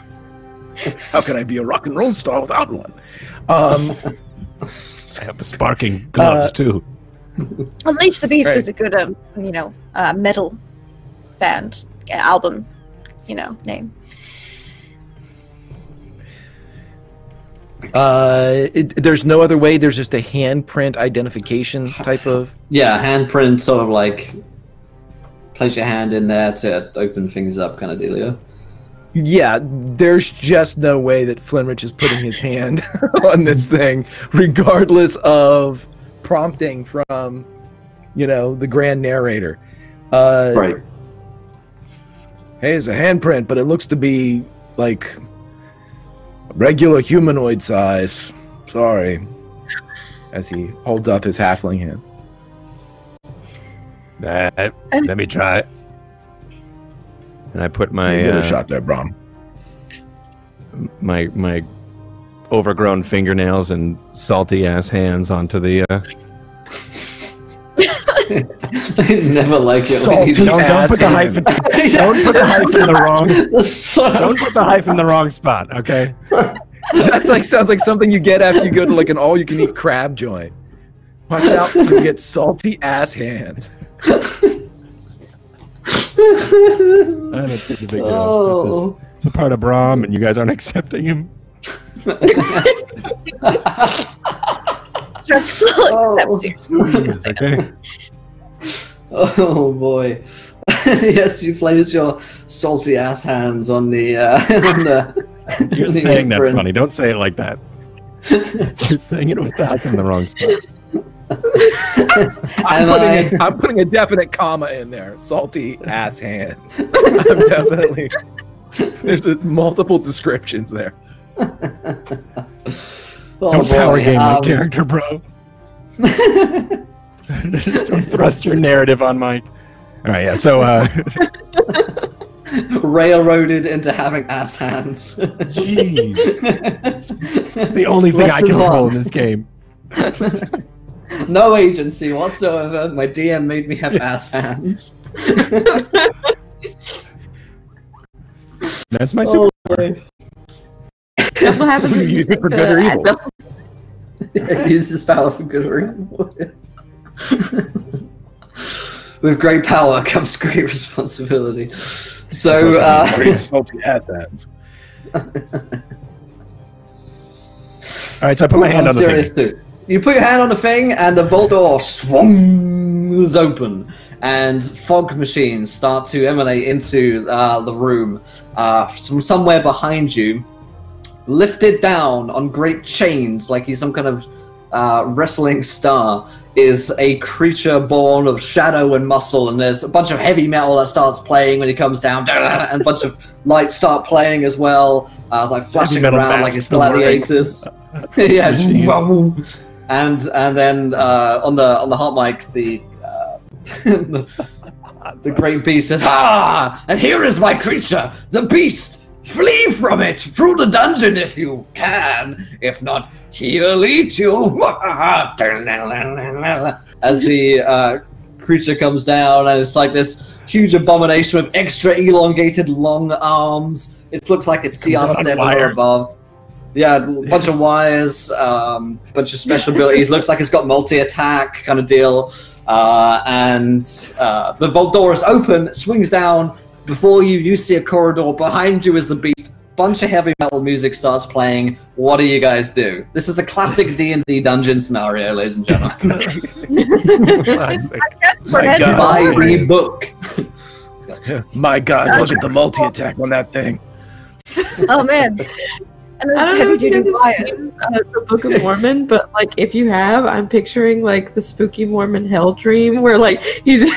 How can I be a rock and roll star without one?
I have the sparking gloves, too.
Unleash the Beast
Right.
is a good, metal band album, name.
There's no other way. There's just a handprint identification type of.
Yeah, handprint, sort of like place your hand in there to open things up kind of dealio.
Yeah, there's just no way that Flinrich is putting his hand on this thing, regardless of prompting from, the grand narrator.
Right.
Hey, it's a handprint, but it looks to be like regular humanoid size. Sorry. As he holds up his halfling hands.
Let me try it.
And I put
You did
my
a shot there, Brom.
my overgrown fingernails and salty ass hands onto the.
I never like it when you
Salty
don't
ass
Don't put the hyphen. Don't put the hyphen in the wrong. Don't put the hyphen in the wrong spot. Okay.
That's sounds like something you get after you go to like an all-you-can-eat crab joint. Watch out, you get salty ass hands.
I don't take the big deal. It's a part of Brahm, and you guys aren't accepting him.
Drexel accepts you.
Okay.
Oh boy. Yes, you place your salty ass hands on the
You're
the
saying that
imprint.
funny. Don't say it like that. You're saying it with the hyphen in the wrong spot.
I'm putting a definite comma in there. Salty ass hands. I'm definitely. There's multiple descriptions there.
Oh,
Don't power
boy.
game my character, bro. Don't thrust your narrative on Mike. All right, yeah. So,
Railroaded into having ass hands.
jeez, it's the only thing I
Lesson
can roll
one.
in this game.
No agency whatsoever. My DM made me have ass hands.
That's my superpower.
That's what happens when you
Use it for good or evil.
Use this power for good or evil. With great power comes great responsibility. So,
Great salty ass hands.
All right, so I put my hand on the
serious
thing.
too. You put your hand on the thing, and the vault door swings open, and fog machines start to emanate into the room from somewhere behind you, lifted down on great chains, like he's some kind of wrestling star, is a creature born of shadow and muscle, and there's a bunch of heavy metal that starts playing when he comes down, and a bunch of lights start playing as well, like flashing around like it's gladiators. Yeah, and then on the hot mic, the great beast says, "Ah! And here is my creature, the beast. Flee from it through the dungeon if you can. If not, he'll eat you." As the creature comes down, and it's like this huge abomination with extra elongated long arms. It looks like it's CR7 or above. Yeah, a bunch of wires, bunch of special abilities. Looks like it's got multi-attack kind of deal. And the vault door is open, swings down. Before you see a corridor. Behind you is the beast. Bunch of heavy metal music starts playing. What do you guys do? This is a classic D&D dungeon scenario, ladies and gentlemen.
I guess we're
My
heading
God.
Buy
forward.
the book.
My God, look at the multi-attack on that thing.
Oh man. And then
I don't know if you guys
heavy-duty
have
wires.
seen the Book of Mormon, but like if you have, I'm picturing like the spooky Mormon hell dream where like he's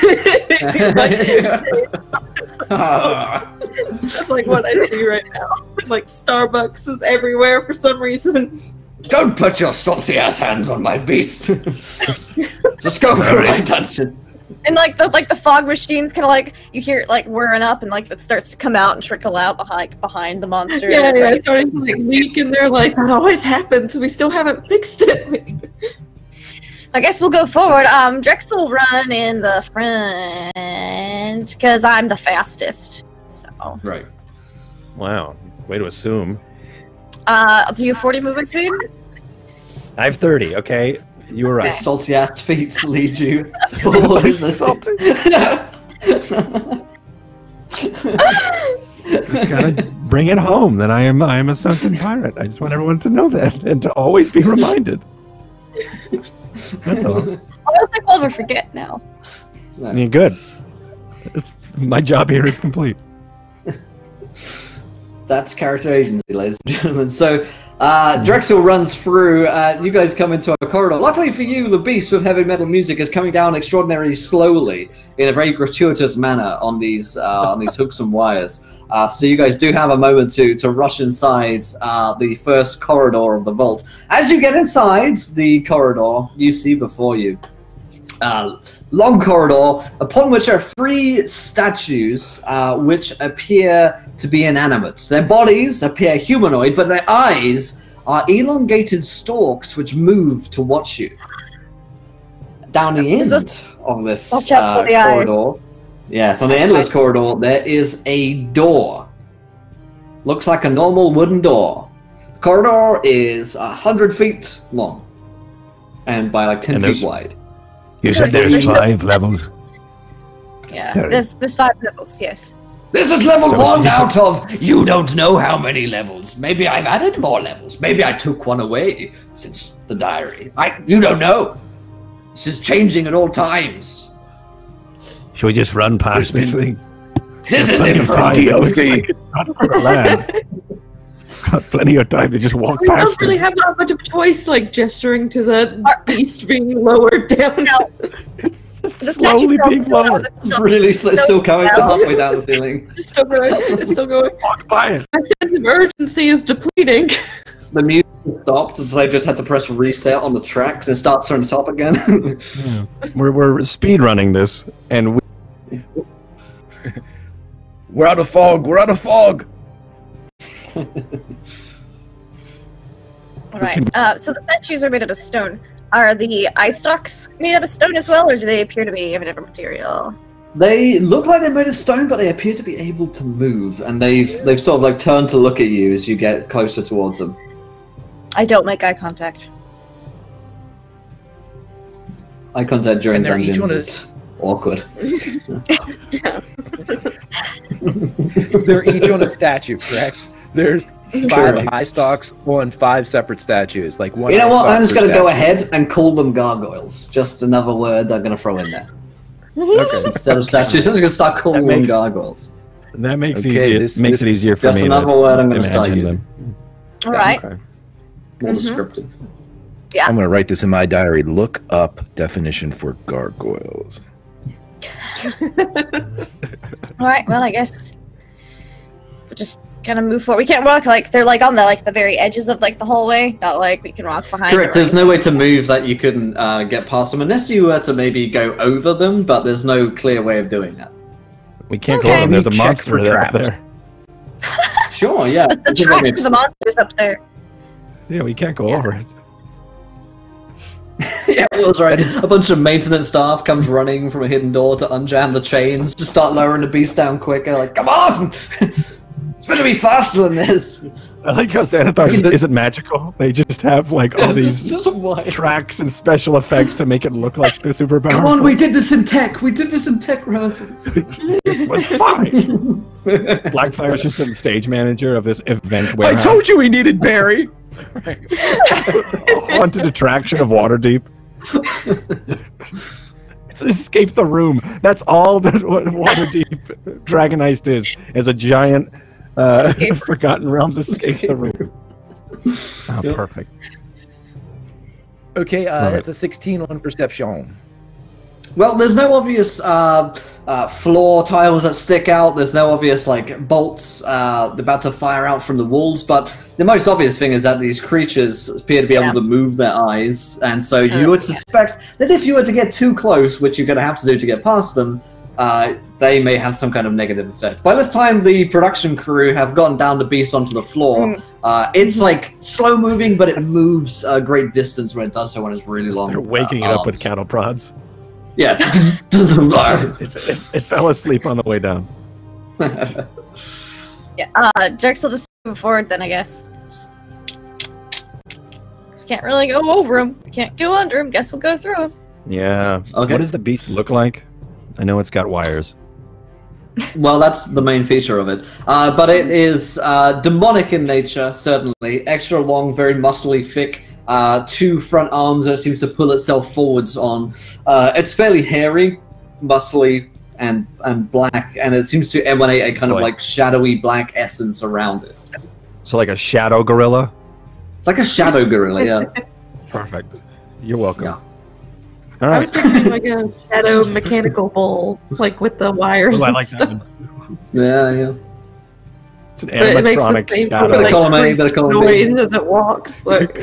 that's like what I see right now. Like Starbucks is everywhere for some reason.
Don't put your salty ass hands on my beast. Just go for my dungeon.
And like the fog machines kind of like you hear it like whirring up and like it starts to come out and trickle out behind the monster.
Yeah,
It's
yeah,
like-
it's starting to like leak, and they're like, that always happens. We still haven't fixed it.
I guess we'll go forward. Drexel will run in the front because I'm the fastest. So,
Right.
Wow, way to assume.
do you have 40 movement speed?
I have 30. Okay, you were right.
Okay.
Salty ass feet lead you forward.
Just gotta bring it home that I am a sunken pirate. I just want everyone to know that and to always be reminded. That's all.
I don't think we'll ever forget now.
You're good. My job here is complete.
That's character agency, ladies and gentlemen. So, Drexel runs through. You guys come into a corridor. Luckily for you, the beast with heavy metal music is coming down extraordinarily slowly in a very gratuitous manner on these hooks and wires. So you guys do have a moment to rush inside the first corridor of the vault. As you get inside the corridor, you see before you long corridor upon which are 3 statues which appear to be inanimate. Their bodies appear humanoid, but their eyes are elongated stalks which move to watch you. Down the end of this
Watch out for the eyes.
corridor, yes, on the end of this corridor, there is a door. Looks like a normal wooden door. The corridor is 100 feet long and by like 10
And
feet
there's-
wide.
You
So
said there's
there's
5 levels.
Yeah,
Harry.
there's 5 levels. Yes.
This is level
So
1
you
out of you don't know how many levels. Maybe I've added more levels. Maybe I took one away since the diary. You don't know. This is changing at all times.
Should we just run past this thing?
This is
Plenty of time.
impressive.
It's not for the land. Got plenty of time to just walk
We don't
past
really
it.
have that much of a choice, like gesturing to the beast being lowered down.
The
Slowly
statue
being
girl's
lowered.
Really still coming to halfway down the ceiling.
It's still going. It's still going.
Walk by it.
My sense of urgency is depleting.
The music stopped, so they just had to press reset on the tracks and start turning this up again.
We're speed running this, and
We're out of fog. We're out of fog.
All right. So the statues are made out of stone. Are the eye-stalks made out of stone as well, or do they appear to be of a different material?
They look like they're made of stone, but they appear to be able to move, and they've sort of like turned to look at you as you get closer towards them.
I don't make eye contact.
Eye contact during
And they're each
dungeons
one
is awkward.
They're each on a statue, correct? There's 5
Correct.
eye-stalks on 5 separate statues. Like one.
You know what?
eye-stalk
I'm just
per
going to go
statue.
ahead and call them gargoyles. Just another word I'm going to throw in there.
Okay.
Instead of statues, I'm just going to start calling them gargoyles.
That makes
Okay,
makes it easier for
Just
me.
another word I'm going to start
imagine
using.
them.
All right.
Okay.
More descriptive.
I'm going to write this in my diary. Look up definition for gargoyles.
All right. Well, I guess we'll just kind of move forward. We can't walk like they're like on the very edges of like the hallway. Not like we can walk behind.
Correct.
Them or
There's no way to move that you couldn't get past them, unless you were to maybe go over them. But there's no clear way of doing that.
We can't
Okay.
go over. There's a
Check
monster
for
there, up
traps.
there.
Sure. Yeah.
The trap for the monsters up there.
Yeah, we can't go over it.
Yeah, Will's right. A bunch of maintenance staff comes running from a hidden door to unjam the chains, just start lowering the beast down quicker. Like, come on! It's going to be faster than this.
I like how Xanathar just isn't magical. They just have like all these
Just why?
tracks and special effects to make it look like they're super powerful.
Come on, we did this in tech. We did this in tech rehearsal.
This was fine. Blackfire's just the stage manager of this event
I
warehouse.
told you we needed Barry.
A haunted attraction of Waterdeep. It's escape the room. That's all that what Waterdeep Dragon Heist is a giant Forgotten Realms escape the room. Oh,
Yep.
perfect.
Okay,
Love
it's a 16 on perception.
Well, there's no obvious floor tiles that stick out. There's no obvious like bolts about to fire out from the walls. But the most obvious thing is that these creatures appear to be able to move their eyes, and so you would suspect that if you were to get too close, which you're going to have to do to get past them, they may have some kind of negative effect. By this time, the production crew have gotten down the beast onto the floor. It's like slow moving, but it moves a great distance when it does so when it's really long.
They're waking it up with
arms.
cattle prods.
Yeah.
It fell asleep on the way down.
Yeah. Jerks will just move forward then, I guess. Can't really go over him. Can't go under him. Guess we'll go through him.
Yeah.
Okay.
What does the beast look like? I know it's got wires.
Well, that's the main feature of it. But it is demonic in nature, certainly. Extra long, very muscly, thick, 2 front arms that it seems to pull itself forwards on. It's fairly hairy, muscly, and black, and it seems to emanate a kind of like shadowy black essence around it.
So like a shadow gorilla?
Like a shadow gorilla, yeah.
Perfect. You're welcome.
Yeah.
All
I was
right.
thinking like a shadow mechanical bull, like with the wires
Well, I
and
like
stuff.
that.
Yeah, yeah.
It's an
But it makes the
animatronic
same
shadow.
Better
like,
column A, better column B.
noise as it walks. Like,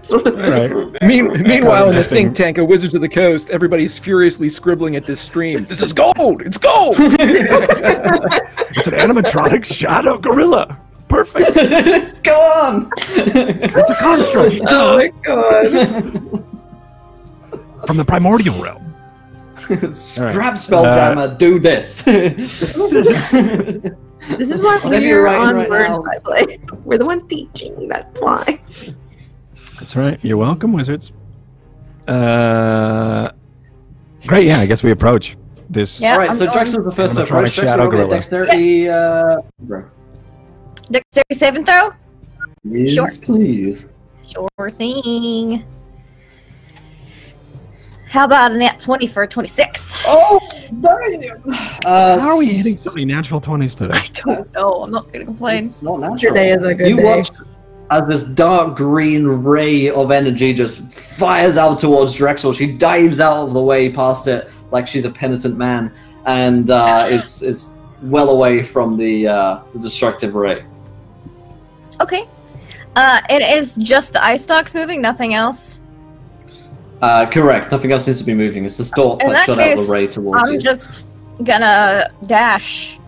sort of
All right.
Meanwhile, in the
Interesting.
think tank of Wizards of the Coast, everybody's furiously scribbling at this stream. This is gold! It's gold!
It's an animatronic shadow gorilla. Perfect.
Go on!
It's a construct
Oh my god.
from the primordial realm.
Scrap Spelljammer, do this!
This is why
Whatever you're
we're
writing
on
right
Words
now.
by Play. We're the ones teaching, that's why.
That's right. You're welcome, wizards. Great. Yeah, I guess we approach this.
Yeah.
Alright,
I'm
so
going-
Drexel's the first to
Animatronic
approach. Drexel,
shadow
roll me a
gorilla.
dexterity.
Dexterity saving throw?
Yes,
Sure.
please.
Sure thing. How about a nat 20 for 26?
Oh, damn!
How are we hitting so many natural 20s today?
I don't know. I'm not going to complain.
It's not natural.
Today is a good
You
day.
watch as this dark green ray of energy just fires out towards Drexel. She dives out of the way past it like she's a penitent man, and is well away from the destructive ray.
Okay. It is just the eye-stalks moving, nothing else.
Correct. Nothing else needs to be moving. It's the stalk
In
that
that
shot out
case,
the ray towards
I'm
you.
just gonna dash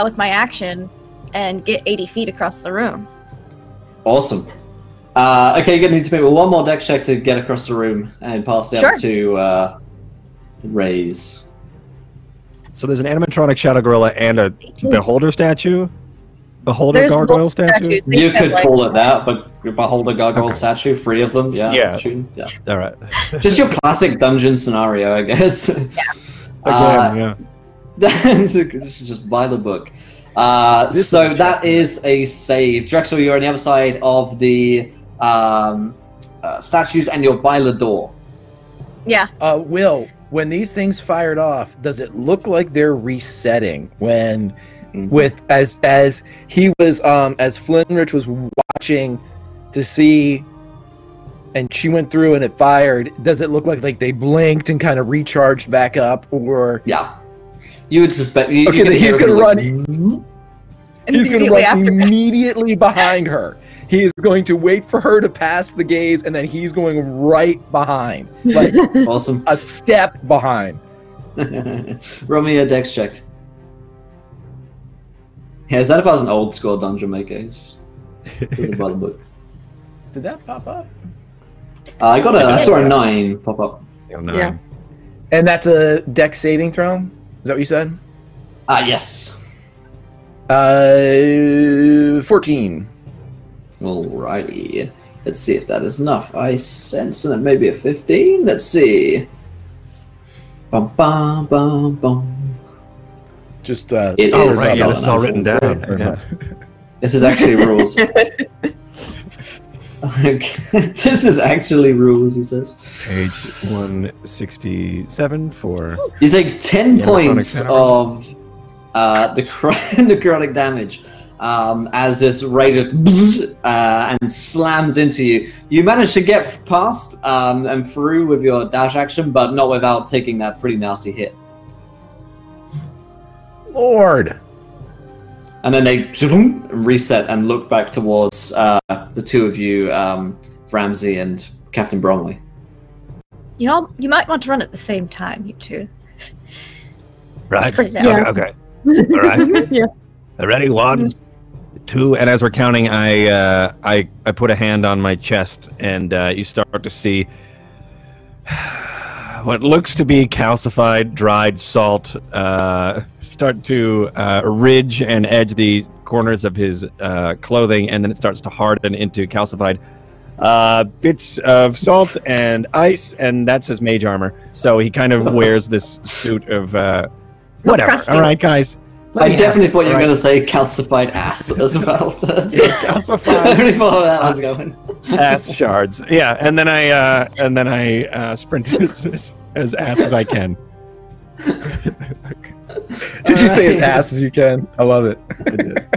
with my action and get 80 feet across the room.
Awesome. Okay, you're gonna need to make one more dex check to get across the room and pass it out to Raise.
So there's an animatronic shadow gorilla and a beholder statue. Beholder
There's
gargoyle
multiple
statue.
statues. They
You
have,
could
like-
call it that, but beholder gargoyle
Okay.
statue, 3 of them. Yeah.
Yeah.
Shooting, yeah.
All right.
Just your classic dungeon scenario, I guess.
Again, yeah.
This is just by the book. So that is a save. Drexel, you're on the other side of the statues, and you're by the door.
Yeah.
Will, when these things fired off, does it look like they're resetting when as he was as Flinrich was watching to see and she went through and it fired, does it look like they blinked and kind of recharged back up, or
Yeah. You would suspect.
okay,
could
he's
hear
gonna
it
run.
like,
He's going to
Immediately
run
after.
immediately behind her. He is going to wait for her to pass the gaze, and then he's going right behind, like
Awesome.
a step behind.
Roll me a dex check. Yeah, is that if I was an old school dungeon maker? It's by the book.
Did that pop up?
I saw a 9 pop up.
Yeah.
And that's a dex saving throw? Is that what you said?
Yes.
14.
Alrighty. Let's see if that is enough. I sense that maybe a 15. Let's see. Bum, bum, bum, bum.
Just
It
Oh,
is
right. Yeah,
not
this is all
enough.
written down. Yeah.
This is actually rules. This is actually rules, he says.
Page 167 for.
You take 10
Yeah,
points
electronic
of the necrotic damage as this raider and slams into you. You manage to get past and through with your dash action, but not without taking that pretty nasty hit.
Lord.
And then they reset and look back towards the two of you, Ramsey and Captain Bromley.
You might want to run at the same time, you two.
Right.
Spread it out.
Yeah.
Okay. All right.
Yeah.
Ready? 1,
2, and as we're counting, I put a hand on my chest, and you start to see what looks to be calcified, dried salt start to ridge and edge the corners of his clothing, and then it starts to harden into calcified bits of salt and ice, and that's his mage armor. So he kind of wears this suit of whatever.
crusty.
All right, guys.
I definitely thought you were
All right.
going to say calcified ass as well. I
Calcified
really thought that was going.
ass shards. Yeah, and then I sprint as ass as I can.
Did you say as ass as you can? I love it.
I did.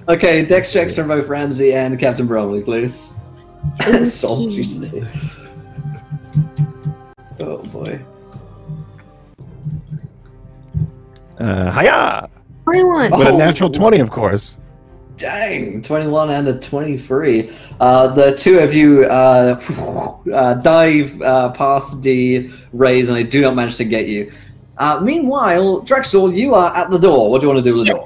Okay, dex checks from both Ramsey and Captain Bromley, please. Salt, you say. Oh boy.
Hiya!
21.
With a
Oh.
natural 20, of course.
Dang, 21 and a 23. The two of you dive past the rays and they do not manage to get you. Meanwhile, Drexel, you are at the door. What do you want to do with the door?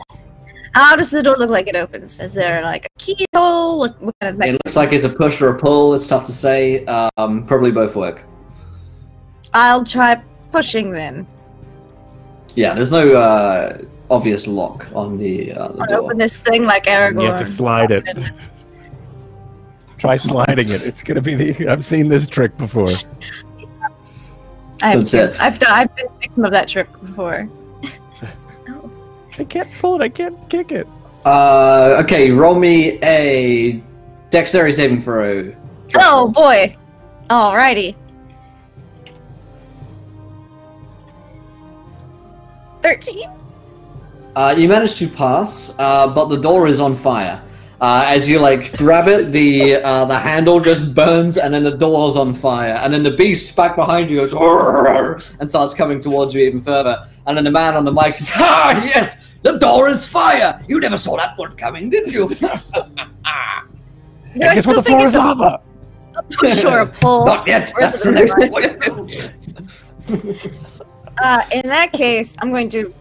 How does the door look like it opens? Is there like a keyhole? What kind of
It looks like it's a push or a pull. It's tough to say. Probably both work.
I'll try pushing then.
Yeah, there's no obvious lock on the
I'll
door.
open this thing like Aragorn.
You have to slide it. Try sliding it. It's gonna be the. I've seen this trick before.
I've
That's it.
been a victim of that trick before. Oh.
I can't pull it. I can't kick it.
Okay, roll me a dexterity saving throw.
Oh boy. Alrighty. 13?
You managed to pass, but the door is on fire. As you grab it, the handle just burns, and then the door's on fire. And then the beast back behind you goes "Arr!" and starts coming towards you even further. And then the man on the mic says, "Ah, yes, the door is fire. You never saw that one coming, did you?"
Do
And
I
guess what?
still
The floor
think
is
it's
lava.
a push or a pull?
Not yet.
Or
That's
is
the
it
next
a-
point.
In that case, I'm going to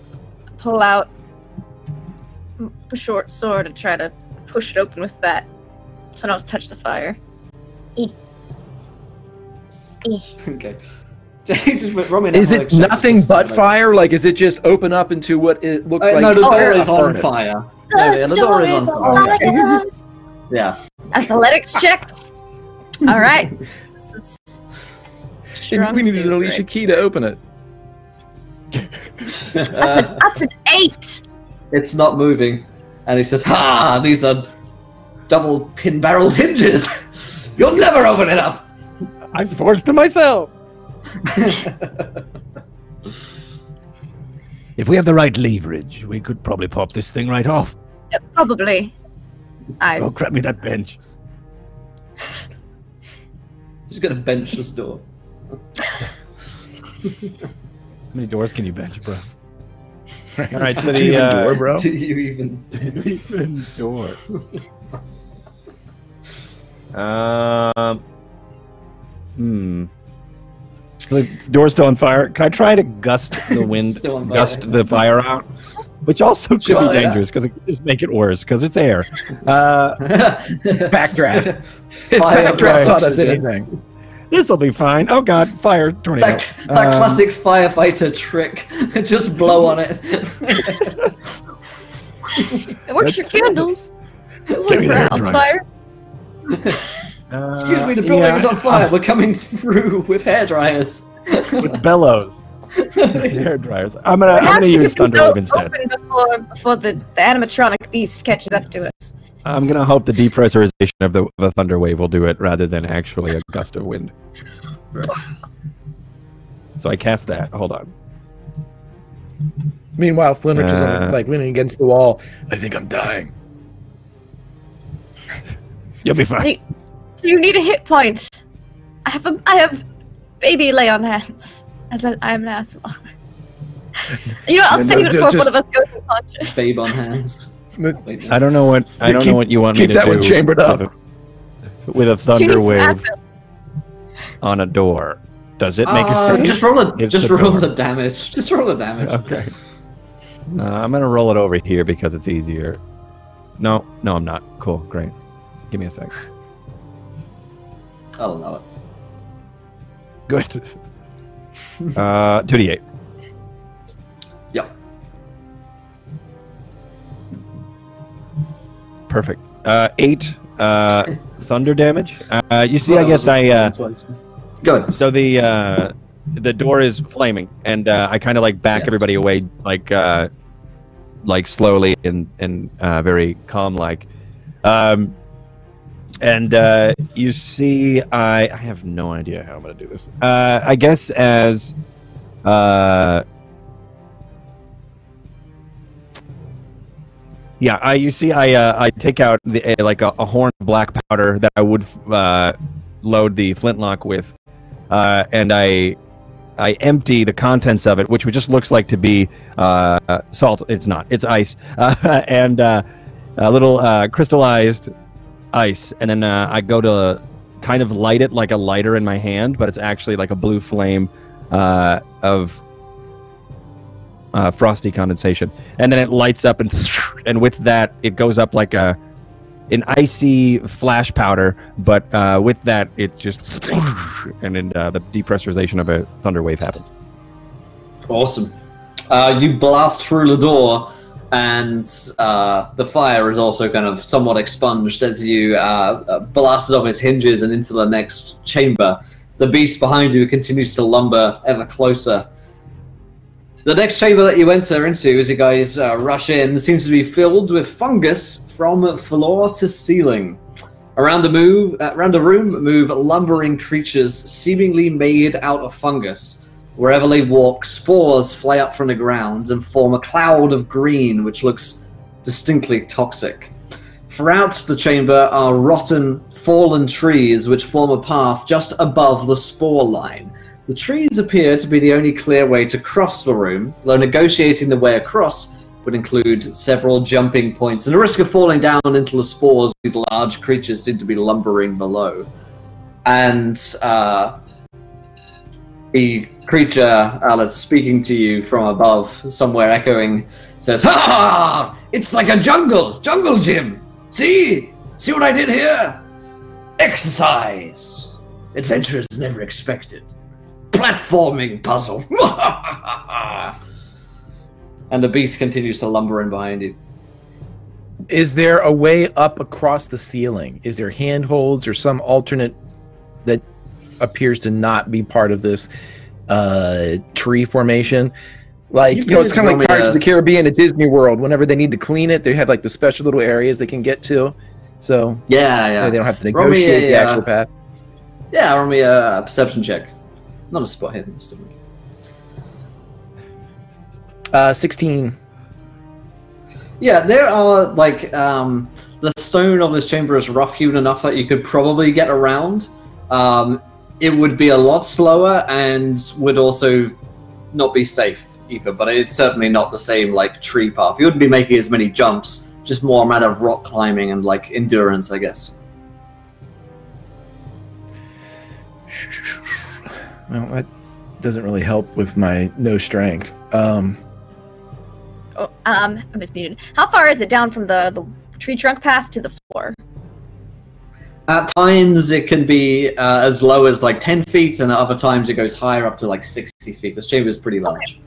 pull out a short sword and try to push it open with that, so I don't touch the fire.
Okay. Just roll me an
Is it
athletics check
nothing
just to
but
like-
fire? Like, is it just open up into what it looks like?
No, the door
a
is on
furnace?
fire. No, yeah, the door is on fire.
fire.
Yeah.
Athletics check. All right.
And we needed an Alicia key to open it.
That's an 8.
It's not moving. And he says, "Ha! These are double pin-barreled hinges. You'll never open it up."
I forced it myself.
If we have the right leverage, we could probably pop this thing right off.
Probably.
Oh, grab me that bench.
Just gonna bench this door.
How many doors can you bench, bro? All right, so
Do you
the
even door, bro?
Do you even?
even door. So the door's still on fire. Can I try to gust the wind,
Still on fire.
gust the fire out? Which also could
Sure,
be
yeah.
dangerous because it could just make it worse because it's air.
Backdraft. If
Fire
backdraft
breath
taught us
oxygen.
anything.
This will be fine. Oh god, fire tornado.
That classic firefighter trick. Just blow on it.
It works your candles.
me
For
the
a
hair
house
dryer.
fire.
Excuse me, the building is on fire. We're coming through with hairdryers.
With bellows. Hair dryers. I'm gonna use Thunderwave instead.
Open before the animatronic beast catches up to us.
I'm gonna hope the depressurization of the Thunderwave will do it rather than actually a gust of wind. So I cast that. Hold on.
Meanwhile, Flinrich is like leaning against the wall. I think I'm dying.
You'll be fine.
Do you need a hit point? I have baby lay on hands. As I'm an asshole. You know what? I'll
No,
save it
no,
before one
just-
of us goes unconscious.
Babe on hands. Wait,
I don't know what you want me
keep
to
that
do.
one chambered up.
With a
Do you need some
Thunderwave
Advil?
on a door. Does it make a save?
Just roll
It's
Just
the
roll
door.
the damage. Just roll the damage.
Okay. I'm gonna roll it over here because it's easier. No, I'm not. Cool, great. Give me a sec.
I'll allow it.
Good. 2d8.
Yep.
Perfect. 8 thunder damage. You see, I guess
Good.
So the door is flaming, and I kind of like back
Yes.
everybody away, like slowly and very calm, like. And you see, I have no idea how I'm gonna do this. I guess as yeah, you see, I take out a horn of black powder that I would load the flintlock with, and I empty the contents of it, which just looks like to be salt. It's not. It's ice, and a little crystallized ice. And then I go to kind of light it like a lighter in my hand, but it's actually like a blue flame of frosty condensation. And then it lights up, and with that, it goes up like an icy flash powder, but with that, it just, and then the depressurization of a thunder wave happens.
Awesome. You blast through the door, and the fire is also kind of somewhat expunged as you blast it off its hinges and into the next chamber. The beast behind you continues to lumber ever closer. The next chamber that you enter into as you guys rush in seems to be filled with fungus from floor to ceiling. Around the room move lumbering creatures seemingly made out of fungus. Wherever they walk, spores fly up from the ground and form a cloud of green which looks distinctly toxic. Throughout the chamber are rotten, fallen trees which form a path just above the spore line. The trees appear to be the only clear way to cross the room, though negotiating the way across would include several jumping points and a risk of falling down into the spores these large creatures seem to be lumbering below. And the creature that's speaking to you from above, somewhere echoing, says, "Ha! It's like a jungle gym! See what I did here? Exercise! Adventure is never expected. Platforming puzzle. And the beast continues to lumber in behind you.
Is there a way up across the ceiling? Is there handholds or some alternate that appears to not be part of this tree formation? Like, you know, it's kind of like Pirates of the Caribbean at Disney World. Whenever they need to clean it, they have like the special little areas they can get to. So
yeah.
they don't have to negotiate the actual path.
Yeah, roll me a perception check. Not a spot hidden.
16.
Yeah, there are like the stone of this chamber is rough hewn enough that you could probably get around. It would be a lot slower and would also not be safe either, but it's certainly not the same like tree path. You wouldn't be making as many jumps, just more a matter of rock climbing and like endurance, I guess.
Well, that doesn't really help with my no strength.
I'm just muted. How far is it down from the tree trunk path to the floor?
At times it can be as low as like 10 feet, and at other times it goes higher up to like 60 feet. This chamber is pretty large.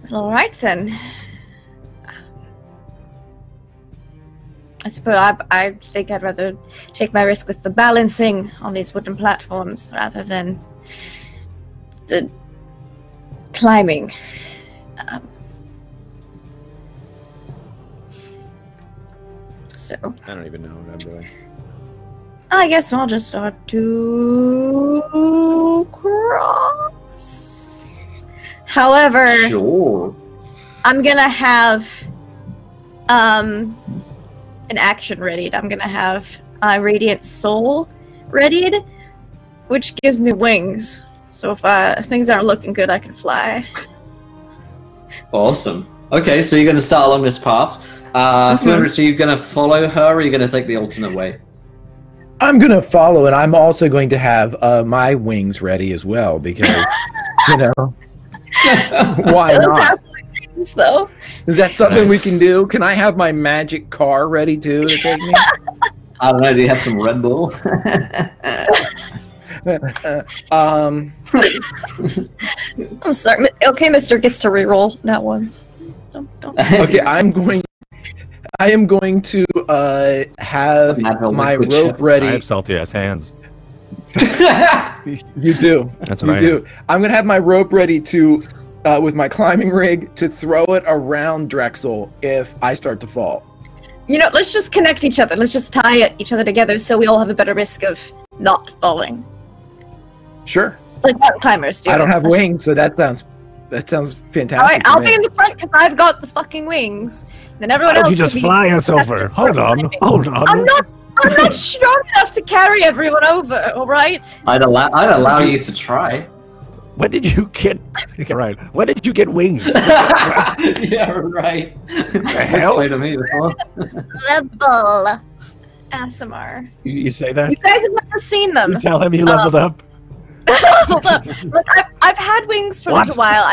Okay. All right then. I suppose I think I'd rather take my risk with the balancing on these wooden platforms rather than the climbing. So
I don't even know what I'm doing.
I guess I'll just start to cross. However,
Sure.
I'm gonna have an action readied. I'm gonna have Radiant Soul readied, which gives me wings. So if things aren't looking good, I can fly.
Awesome. Okay, so you're going to start along this path. Flinrich, are you going to follow her, or are you going to take the alternate way?
I'm going to follow, and I'm also going to have my wings ready as well, because, you know, why not?
Wings, though.
Is that something we can do? Can I have my magic car ready, too, to take me?
I don't know, do you have some Red Bull?
I'm sorry. Okay, Mister gets to reroll that once. Don't.
Okay, I am going to have my rope ready.
I have salty ass hands.
You do.
That's
you
what I
do.
am.
I'm gonna have my rope ready to, with my climbing rig, to throw it around Drexel if I start to fall.
You know, let's just connect each other. Let's just tie each other together so we all have a better risk of not falling.
Sure.
Like mountain climbers do.
I don't have wings, so that sounds fantastic.
All right, I'll be in the front because I've got the fucking wings. Then everyone
Why
else.
don't you just fly us over? Hold on.
I'm not strong enough to carry everyone over. All right.
I'd allow you to try.
When did you get... Right. When did you get wings?
Yeah, right.
hell?
Explain to me before.
Level. ASMR.
You say that?
You guys have never seen them.
You tell him you leveled up?
Hold up. Look, I've had wings for a little while.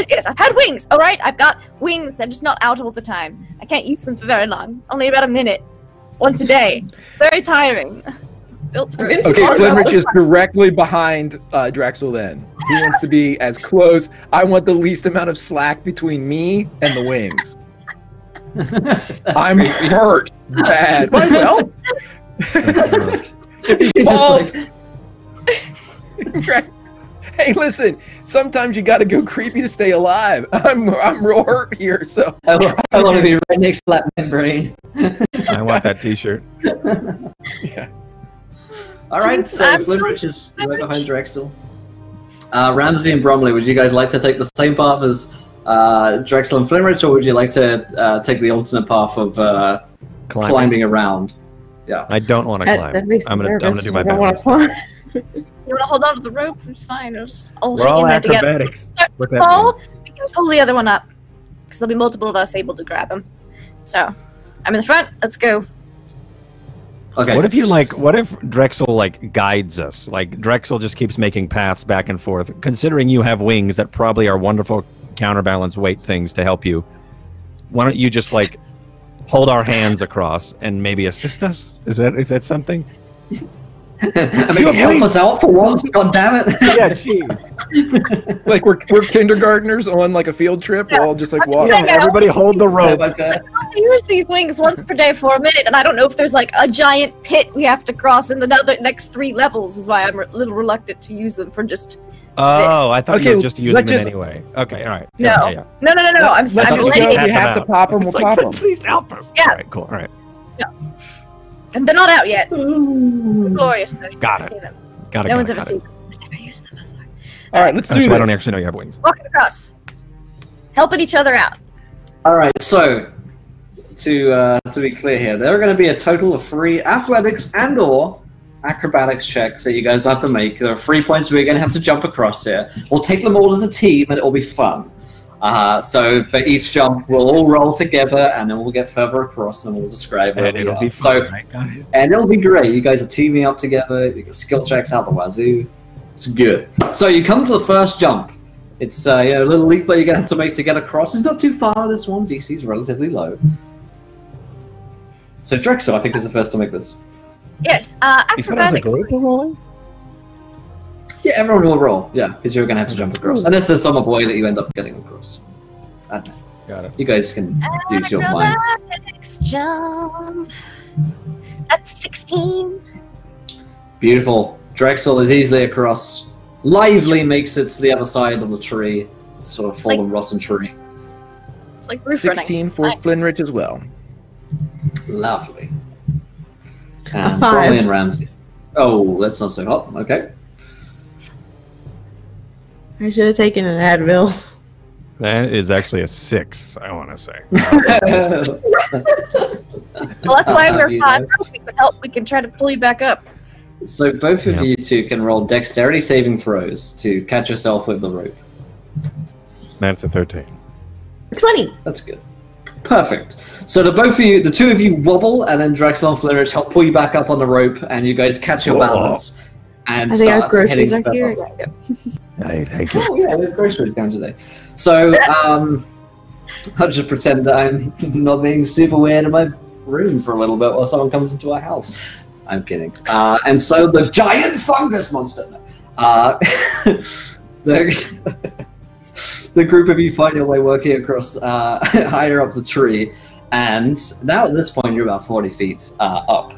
Yes, I've had wings. All right, I've got wings. They're just not out all the time. I can't use them for very long. Only about a minute, once a day. Very tiring. Built for it.
Okay, Flinrich is directly behind Drexel. Then he wants to be as close. I want the least amount of slack between me and the wings. I'm hurt bad. Might as well. If he falls. Hey, listen. Sometimes you got to go creepy to stay alive. I'm real hurt here, so
I want to be right next to that membrane.
I want that T-shirt.
yeah.
All right, so Flinrich is right behind Drexel. Ramsey and Bromley, would you guys like to take the same path as Drexel and Flinrich, or would you like to take the alternate path of climbing around? Yeah.
I don't want to climb.
That makes me
I'm gonna
nervous.
do my
I don't wanna
best.
climb.
You want to hold on to the rope? It's fine. I'll
We're
hang
all
in there together.
acrobatics. Look at
Fall, we can pull the other one up because there'll be multiple of us able to grab him. So, I'm in the front. Let's go.
Okay.
What if Drexel guides us? Like Drexel just keeps making paths back and forth. Considering you have wings that probably are wonderful counterbalance weight things to help you, why don't you just hold our hands across and maybe assist us? Is that something?
I mean, help us out for once, god damn it.
Yeah, geez.
Like we're kindergartners on like a field trip. We're all just like walking.
Yeah, everybody hold the rope.
I use these wings once per day for a minute, and I don't know if there's like a giant pit we have to cross in the next 3 levels. Is why I'm a little reluctant to use them for just.
Oh, I thought
Okay,
you were just using
let's
them anyway. Okay, all right.
No.
Yeah, yeah.
No. I'm
Let's just go.
letting.
We have to pop them. We'll
It's
pop
like,
them.
please help us.
Yeah.
All right, cool. All right.
And they're not out yet. Glorious. Though.
Got
I've
it.
seen them.
Got it.
No
got
one's
it,
ever
got
seen
it.
them. I've never used them before.
All right, let's do
So
this.
I don't actually know you have wings.
Walking across. Helping each other out.
All right, so to be clear here, there are going to be a total of 3 athletics and/or acrobatics checks that you guys have to make. There are 3 points we're going to have to jump across here. We'll take them all as a team, and it will be fun. So for each jump, we'll all roll together, and then we'll get further across, and we'll describe where
And
we
it'll
are.
be
So,
fun, right, guys?
and it'll be great. You guys are teaming up together. You get skill checks out the wazoo. It's good. So you come to the first jump. It's a little leap that you're going to have to make to get across. It's not too far, this one. DC is relatively low. So Drexel, I think, is the first to make this.
Yes.
You said it was a
Acrobatics.
group rolling?
Yeah, everyone will roll. Yeah, because you're going to have to jump across. Unless there's some other way that you end up getting across. I don't know.
Got it.
You guys can use your minds.
Acrobatics jump. That's 16.
Beautiful. Drexel is easily across. Lively makes it to the other side of the tree. This sort of fallen, rotten tree.
It's like roof
16
running.
for
Fine.
Flinrich as well.
Lovely. And
5.
Bromley and Ramsey. Oh, that's not so hot. Okay.
I should have taken an Advil.
That is actually a 6, I want to say.
Well, that's why we're
You
pod
know.
rope. We can help. We can try to pull you back up.
So both of
Yeah.
you two can roll dexterity saving throws to catch yourself with the rope.
That's a 13.
20.
That's good. Perfect. So the two of you wobble, and then Drexel and Flinrich help pull you back up on the rope, and you guys catch your
Whoa.
balance and
I think our
start
groceries
heading
are
further.
here.
up.
Yeah.
Hey, thank you.
Oh yeah, we have groceries down today. So I'll just pretend that I'm not being super weird in my room for a little bit while someone comes into our house. I'm kidding. And so the giant fungus monster. The group of you find your way working across higher up the tree, and now at this point you're about 40 feet up.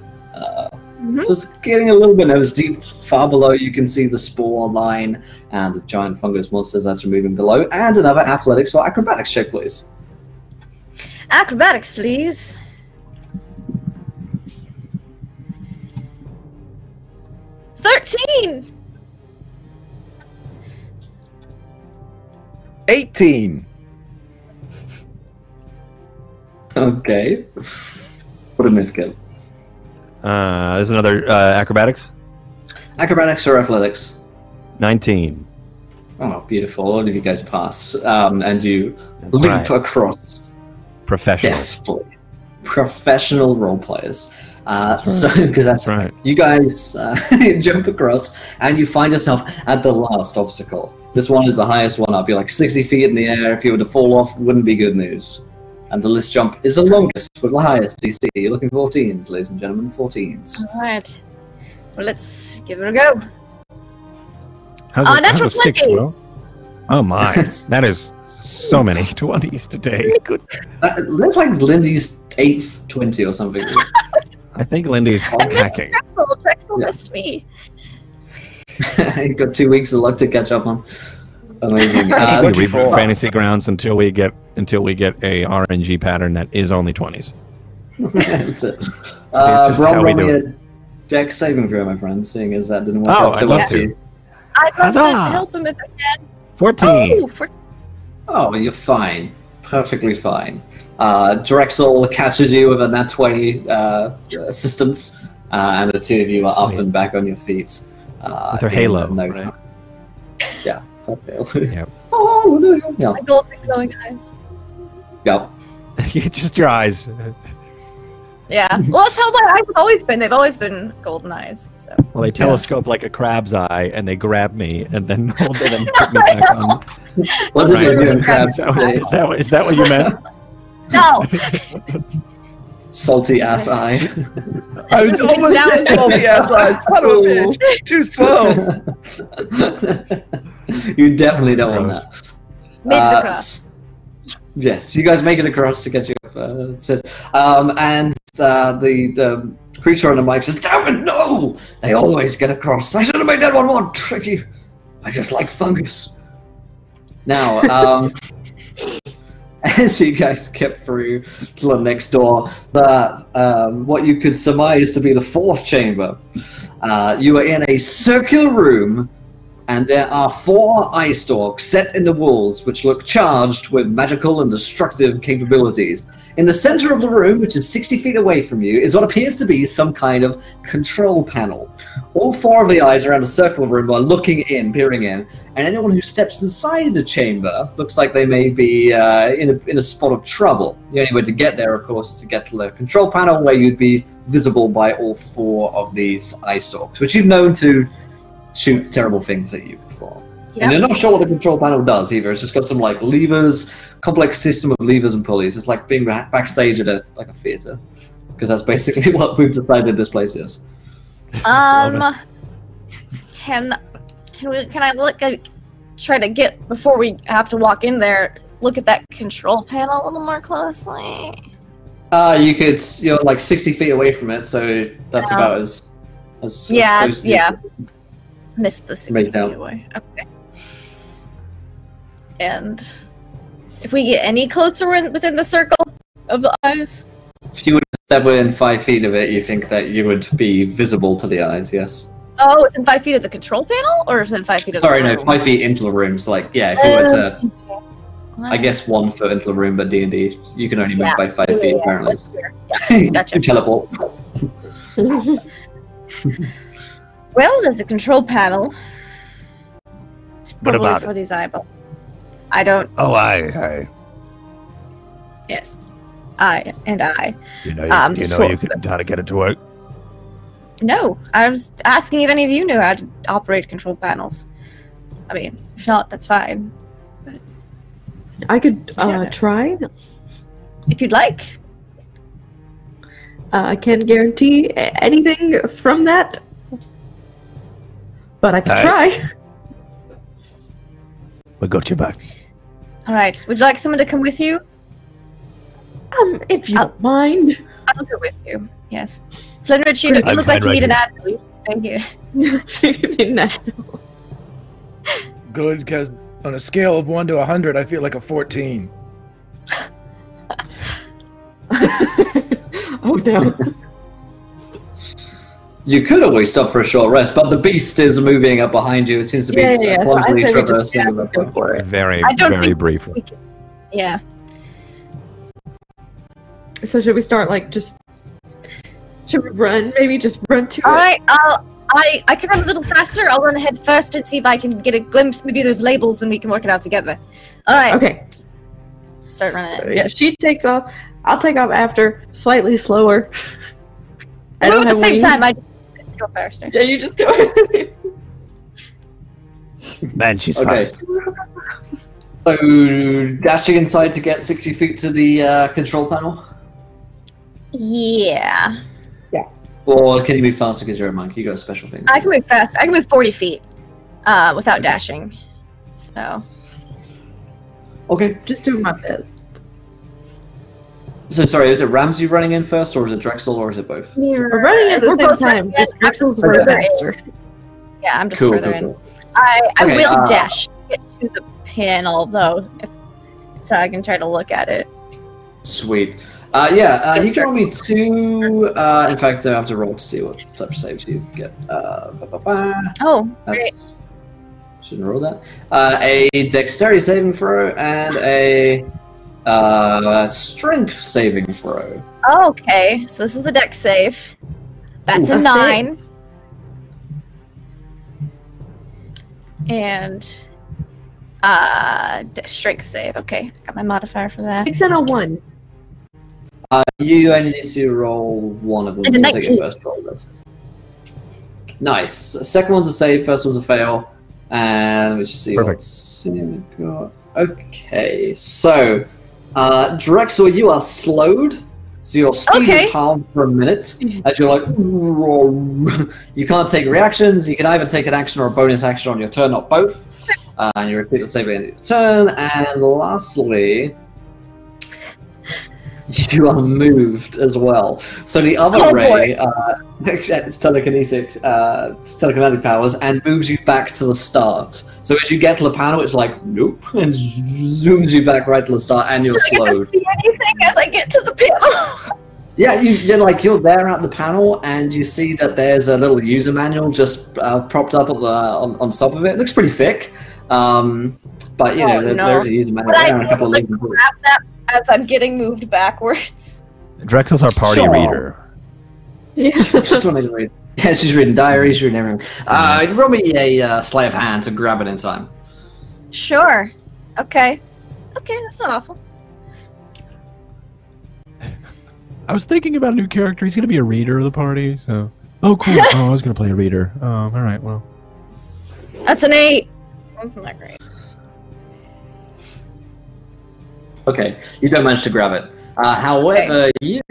So it's getting a little bit nose deep. Far below you can see the spore line and the giant fungus monsters that are moving below, and another athletics or acrobatics check, please.
Acrobatics, please. $13.
18.
Okay. What a myth kill.
There's another acrobatics.
Acrobatics or athletics?
19.
Oh, beautiful. All of you guys pass. And you
That's
leap
right.
across
Professional.
deftly. Professional role players. So,
right.
because that's
right.
You guys jump across, and you find yourself at the last obstacle. This one is the highest one up. You're like 60 feet in the air. If you were to fall off, wouldn't be good news. And the list jump is the longest, but the highest DC. You're looking for 14s, ladies and gentlemen. 14s.
All right. Well, let's give it a go.
How's
Natural
how's a 6,
20.
Will? Oh my. That is so many 20s today. Good.
That's like Lindy's 8th 20 or something.
I think Lindy's
I missed
hacking.
Drexel. Drexel
Yeah.
missed me.
You've got 2 weeks of luck to catch up on. Amazing.
I think we
Beautiful.
reboot Fantasy Grounds until we get a RNG pattern that is only 20s.
That's it.
just how
Brom,
we
roll me
do
a dex saving throw, my friend, seeing as that didn't work
Oh,
out so
I'd
well
love
for
to.
you.
I'd love to
Huzzah!
help him if I can.
14.
Oh, for
Oh, you're fine. Perfectly fine. Drexel catches you with a nat 20 assistance, and the two of you are up
Sweet.
and back on your feet.
With her
in
halo,
no
right?
time. Yeah.
Yep.
Oh, yeah.
my golden glowing eyes.
Yep.
Just your eyes.
Yeah. Well, that's how my eyes have always been. They've always been golden eyes. So.
Well, they telescope like a crab's eye, and they grab me, and then hold it and put me back on.
What does
Right.
it do in crabs?
Is that what you meant?
No.
Salty ass eye.
I was almost down salty ass eye. Son of a bitch. Too slow.
You definitely don't want
Gross.
that.
Made it across.
Yes, you guys make it across to get you up. And the creature on the mic says, "Damn it, no! They always get across. I should have made that one more tricky. I just like fungus." Now, as you guys get through to the next door, what you could surmise to be the fourth chamber, you are in a circular room, and there are 4 eye-stalks set in the walls which look charged with magical and destructive capabilities. In the center of the room, which is 60 feet away from you, is what appears to be some kind of control panel. All 4 of the eyes around the circular room are looking in, peering in, and anyone who steps inside the chamber looks like they may be in a spot of trouble. The only way to get there, of course, is to get to the control panel where you'd be visible by all 4 of these eye-stalks, which you've known to shoot terrible things at you before.
Yep.
And you're not sure what the control panel does either. It's just got some like levers, complex system of levers and pulleys. It's like being backstage at a theater, because that's basically what we've decided this place is.
Can I look at, try to get, before we have to walk in there, look at that control panel a little more closely?
You're like 60 feet away from it, so that's about as
yeah,
close to
yeah. Missed the 60
Right
feet
down.
away. Okay. And if we get any closer within the circle of the eyes?
If you would step within 5 feet of it, you think that you would be visible to the eyes, yes?
Oh, within 5 feet of the control panel? Or within 5 feet of
Sorry,
the
no,
room?
5 feet into the room. So like, yeah, if you were to, I guess 1 foot into the room, but D&D, you can only move by 5 feet, apparently.
That's fair. Yeah, gotcha.
You teleport.
Well, there's a control panel. It's
What
probably
about
for
it?
these eyeballs. I don't.
Oh, I.
Yes. I.
You know,
Just
you can how to get it to work.
No, I was asking if any of you knew how to operate control panels. I mean, if not, that's fine.
I could
Yeah.
try.
If you'd like.
I can't guarantee anything from that, but I could
Hey.
try.
We got you back.
All right. Would you like someone to come with you?
If you don't mind.
I'll go with you. Yes. Flinridge, you
I'm
look
fine
like you
right
need an
here.
advocate. Stay here.
Good, because on a scale of 1 to 100, I feel like a 14.
Oh no.
You could always stop for a short rest, but the beast is moving up behind you. It seems to be
So I
clumsily
say we just
traversing.
go for it.
Very,
I don't
very
think-
briefly.
Yeah.
So should we start should we run? Maybe just run to
All
it.
right. I can run a little faster. I'll run ahead first and see if I can get a glimpse. Maybe there's labels and we can work it out together. All right.
Okay.
Start running.
So yeah, she takes off. I'll take off after, slightly slower. I
Move
don't
at the
have
same
wings.
time. I just go faster.
Yeah, you just go.
Man, she's
Okay.
fast.
So, dashing inside to get 60 feet to the control panel?
Yeah.
Or can you move faster because you're a monk? You got a special thing.
I can move fast. I can move 40 feet without dashing. So.
Okay.
Just do my best.
So, sorry, is it Ramsey running in first, or is it Drexel, or is it both?
We're running at the
We're
same
both
time.
running in.
Just Drexel's
I'm
way
just further in.
faster.
Yeah, I'm just
Cool,
further
cool,
in.
cool.
I
Okay,
will dash to get to the panel though, so I can try to look at it.
Sweet. You can roll me 2. In fact, I have to roll to see what type of saves you get.
Oh, great.
That's. Shouldn't roll that. A dexterity saving throw and a strength saving throw.
Okay, so this is a dex save. That's
Ooh,
a
a
9.
6.
And strength save. Okay, got my modifier for that.
6 and a 1.
You only need to roll one of them.
And a
So take
19.
your first roll. That's nice. Second one's a save. First one's a fail. And let me just see
Perfect.
what's in it. Okay, so Drexel, you are slowed So your speed is halved for a minute as you're like, you can't take reactions. You can either take an action or a bonus action on your turn, not both. And you repeat the save at the end of your turn. And lastly, you are moved as well. So the other ray it's telekinetic powers and moves you back to the start. So as you get to the panel, it's like, nope, and zooms you back right to the start, and you're slowed.
Do I get to see anything as I get to the panel?
Yeah, you're there at the panel, and you see that there's a little user manual just propped up on top of it. It looks pretty thick, but there's a user manual there and a couple of links.
Grab that as I'm getting moved backwards.
Drexel's our party reader.
Yeah.
Just wanted to read. Yeah, she's reading diaries, reading everything. Roll me a sleight of hand to grab it in time.
Sure. Okay, that's not awful.
I was thinking about a new character. He's going to be a reader of the party, so... Oh, cool. Oh, I was going to play a reader. All right, well...
That's an 8. That's not great.
Okay, you don't manage to grab it. However, you...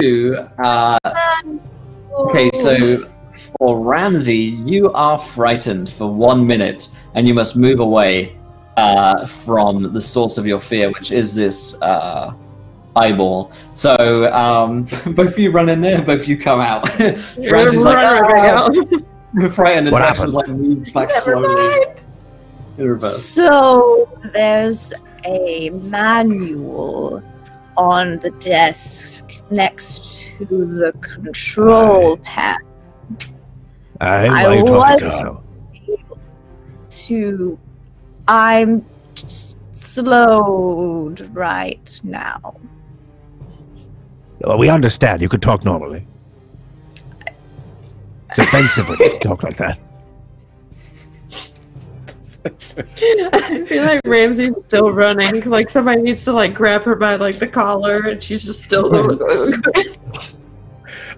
Okay, so for Ramsey, you are frightened for 1 minute, and you must move away from the source of your fear, which is this eyeball. So both of you run in there, both of you come out. Ramsey's like, we're frightened, and Drexel's like moves back slowly in reverse.
So there's a manual on the desk next to the control pad.
I
was to. I'm slowed right now.
Well, we understand. You could talk normally. It's offensive when you talk like that.
I feel like Ramsey's still running. Like somebody needs to like grab her by like the collar, and she's just still.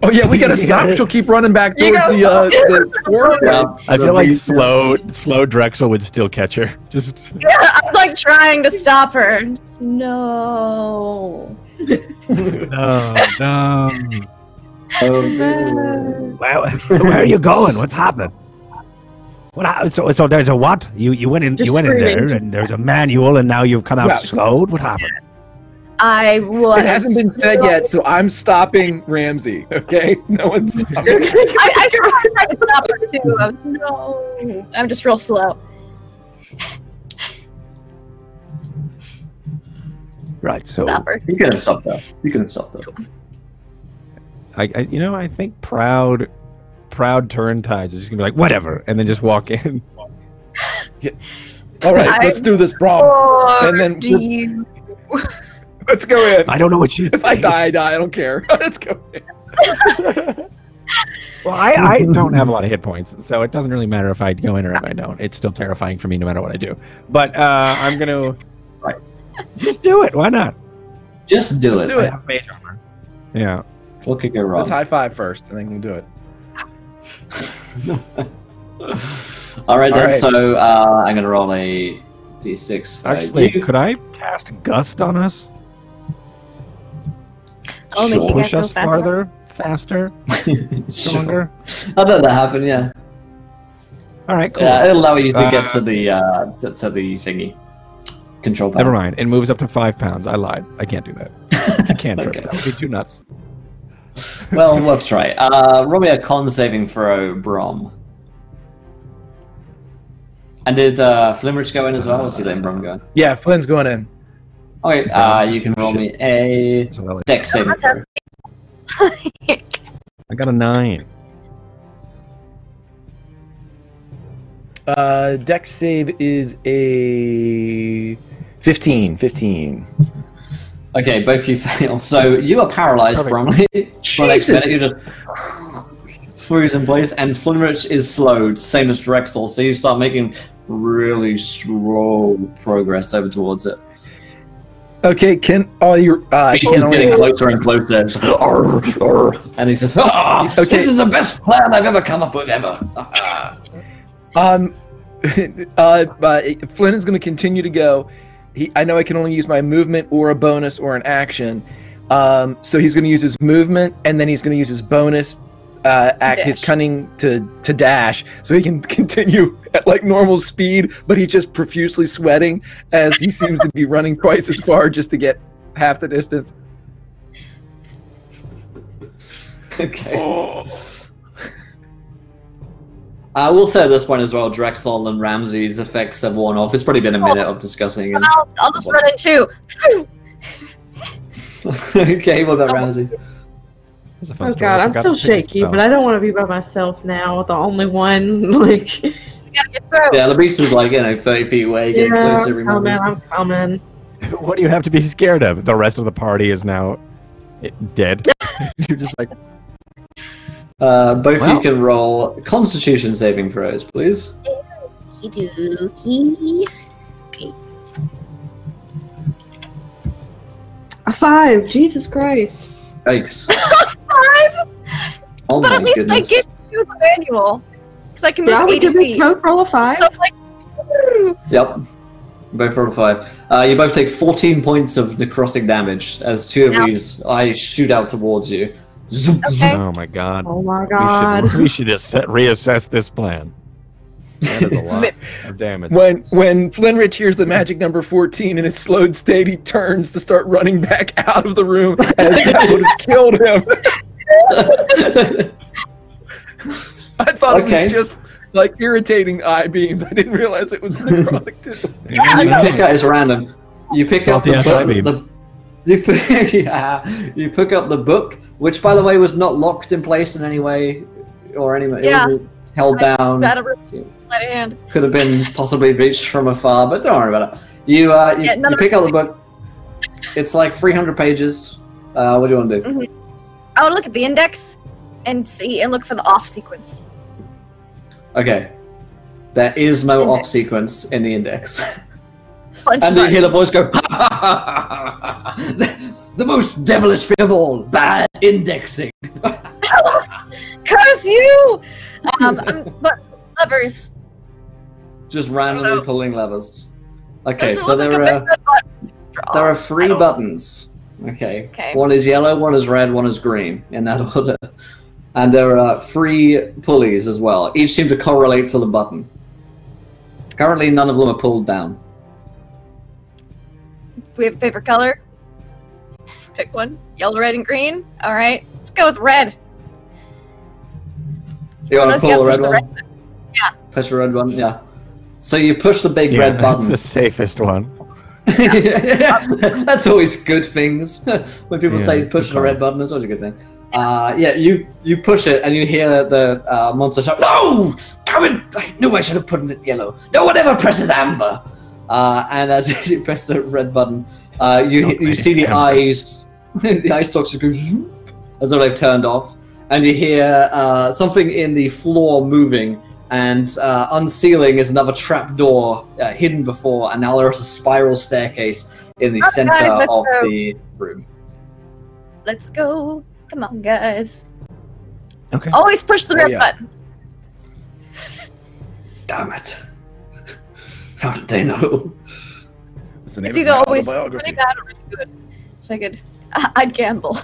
Oh yeah, we gotta stop. She'll keep running back towards the door.
Yeah,
I feel like slow Drexel would still catch her. Just
I'm like trying to stop her. No.
no.
Well, where are you going? What's happening? So there's a what? You went in there, and there's a manual, and now you've come out slowed. What happened?
I was.
It hasn't been said yet, so I'm stopping Ramsey. Okay, no one's.
I tried to stop her too. No, I'm just real slow.
Right. So
Stop her.
You can stop that.
I think proud Turn-Tides is just gonna be like whatever, and then just walk in.
Yeah. All right, let's do this, Brom. And then let's go in.
I don't know what you.
If I die, I die. I don't care. Let's go in.
Well, I don't have a lot of hit points, so it doesn't really matter if I go in or if I don't. It's still terrifying for me no matter what I do. But I'm gonna just do it. Why not?
Just do
Let's
it.
do it.
I have mage armor. Yeah.
What could go wrong?
Let's high five first, and then we'll do it.
All right, then. So I'm gonna roll a d6. For
Actually,
you.
could I cast Gust on us?
I'll make you
Push
guys
us
go
farther, faster, stronger.
I'll let that happen. Yeah.
All right, cool.
Yeah, it'll allow you to get to the thingy. Control panel.
Never mind. It moves up to 5 pounds. I lied. I can't do that. It's a cantrip.
Okay.
That would be too nuts.
Well, worth try. Roll me a con saving throw, Brom. And did Flimrich go in as well, or is he letting Brom go?
Yeah, Flynn's going in.
Okay, you can roll me a dex saving throw.
I got a 9.
Dex save is a 15.
Okay, both you fail. So you are paralyzed, Bromley. For the next minute, you just freeze in place, and Flimrich is slowed, same as Drexel. So you start making really slow progress over towards it.
Okay, can all your
Beast is getting closer and closer. Just, and he says, okay. This is the best plan I've ever come up with ever.
Flynn is going to continue to go. I know I can only use my movement or a bonus or an action, So he's going to use his movement, and then he's going to use his bonus act, his cunning to dash, so he can continue at like normal speed, but he's just profusely sweating as he seems to be running twice as far just to get half the distance.
Okay. I will say at this point as well, Drexel and Ramsey's effects have worn off. It's probably been a minute of discussing it.
I'll just run it too.
Okay, what about Ramsey?
Oh god, I'm still shaky, but I don't want to be by myself now, the only one. Like,
yeah, the beast is like 30 feet away, getting closer every moment.
I'm coming.
What do you have to be scared of? The rest of the party is now dead. You're just like.
Both of you can roll Constitution saving throws, please.
Okey-dokey. Okay.
A 5. Jesus Christ.
Yikes.
5?
Oh
But
my
at least
goodness.
I get to the manual. Because I can move
Yeah, we
80
did we
feet.
both roll a 5?
So it's like,
Yep. Both roll a 5. You both take 14 points of necrotic damage as two of these eyes shoot out towards you. Zoop,
Okay.
zoop.
Oh my god.
Oh my god.
We should reassess this plan. That is a lot of damage.
When Flinrich hears the magic number 14 in his slowed state, he turns to start running back out of the room as that would have killed him. I thought it was just like irritating eye beams. I didn't realize it was necrotic too.
You pick out, it's random. You pick up the book. You pick up the book, which by the way was not locked in place in any way, or it wasn't held down. Could have been possibly reached from afar, but don't worry about it. You pick up the book. It's like 300 pages. What do you want to do?
Mm-hmm. I want to look at the index and look for the off sequence.
Okay. There is no off sequence in the index.
Punch
and you hear the voice
buttons.
go, the most devilish fear of all, bad indexing.
Curse you! But levers.
Just randomly pulling levers. Okay,
Does it
so
look
there
like a big red button?
are
I
3
don't-
buttons. Okay.
Okay.
One is yellow, one is red, one is green, in that order. And there are 3 pulleys as well. Each seem to correlate to the button. Currently, none of them are pulled down.
We have a favorite color? Just pick one. Yellow, red, and green? Alright. Let's go with red.
You want to
Unless you
pull the
gotta
red
push
one?
Yeah.
Push the red one, yeah. So you push the big red button.
That's the safest one.
That's always good things. When people say push
good
the red
call.
button, that's always a good thing. You push it and you hear the monster shout, "No! Damn it! I knew I should have put it yellow. No one ever presses amber." And as you press the red button, you see the eyes, the eye-stalk just go zoop, as though they've turned off, and you hear something in the floor moving. And unsealing is another trap door hidden before, and now there's a spiral staircase in the center
guys, let's
of
go.
the room.
Let's go. Come on, guys.
Okay.
Always push the red
yeah.
button.
Damn it. How did they know?
What's the name
It's
of
either
my
always
autobiography?
really bad or really good. Figured. I'd gamble.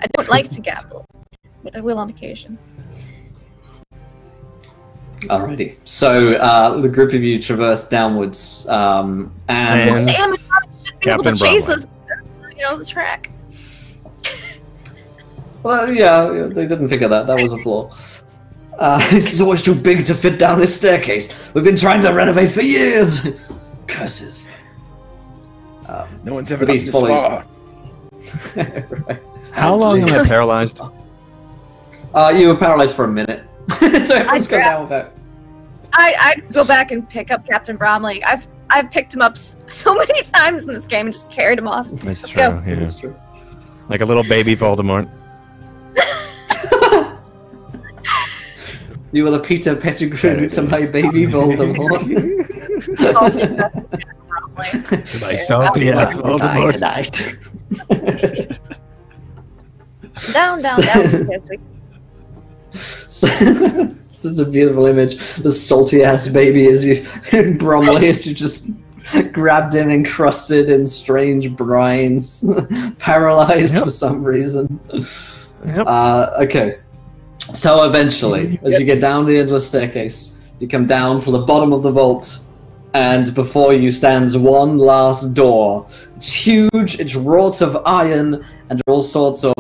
I don't like to gamble, but I will on occasion.
Alrighty. So the group of you traverse downwards, and
Sans
The animatronics should be able to
Captain
chase
Bromley.
us, the track.
well, yeah, they didn't figure that. That was a flaw. This is always too big to fit down this staircase. We've been trying to renovate for years. Curses.
No one's ever
The
gotten
beast
this
follows
far.
right.
How long am I paralyzed?
You were paralyzed for a minute. So everyone's gone
grab-
down with that.
I'd go back and pick up Captain Bromley. I've picked him up so many times in this game and just carried him off.
That's
Let's
true.
go.
Yeah.
That's true.
Like a little baby Voldemort.
You were the Peter Pettigrew to my baby Voldemort.
My salty ass Voldemort.
tonight.
Down. Yes,
So, this is a beautiful image. The salty ass baby as you, Bromley, as you just grabbed him encrusted in strange brines, paralyzed for some reason.
Yep.
Okay. So eventually, as you get down the endless staircase, you come down to the bottom of the vault, and before you stands one last door. It's huge, it's wrought of iron, and all sorts of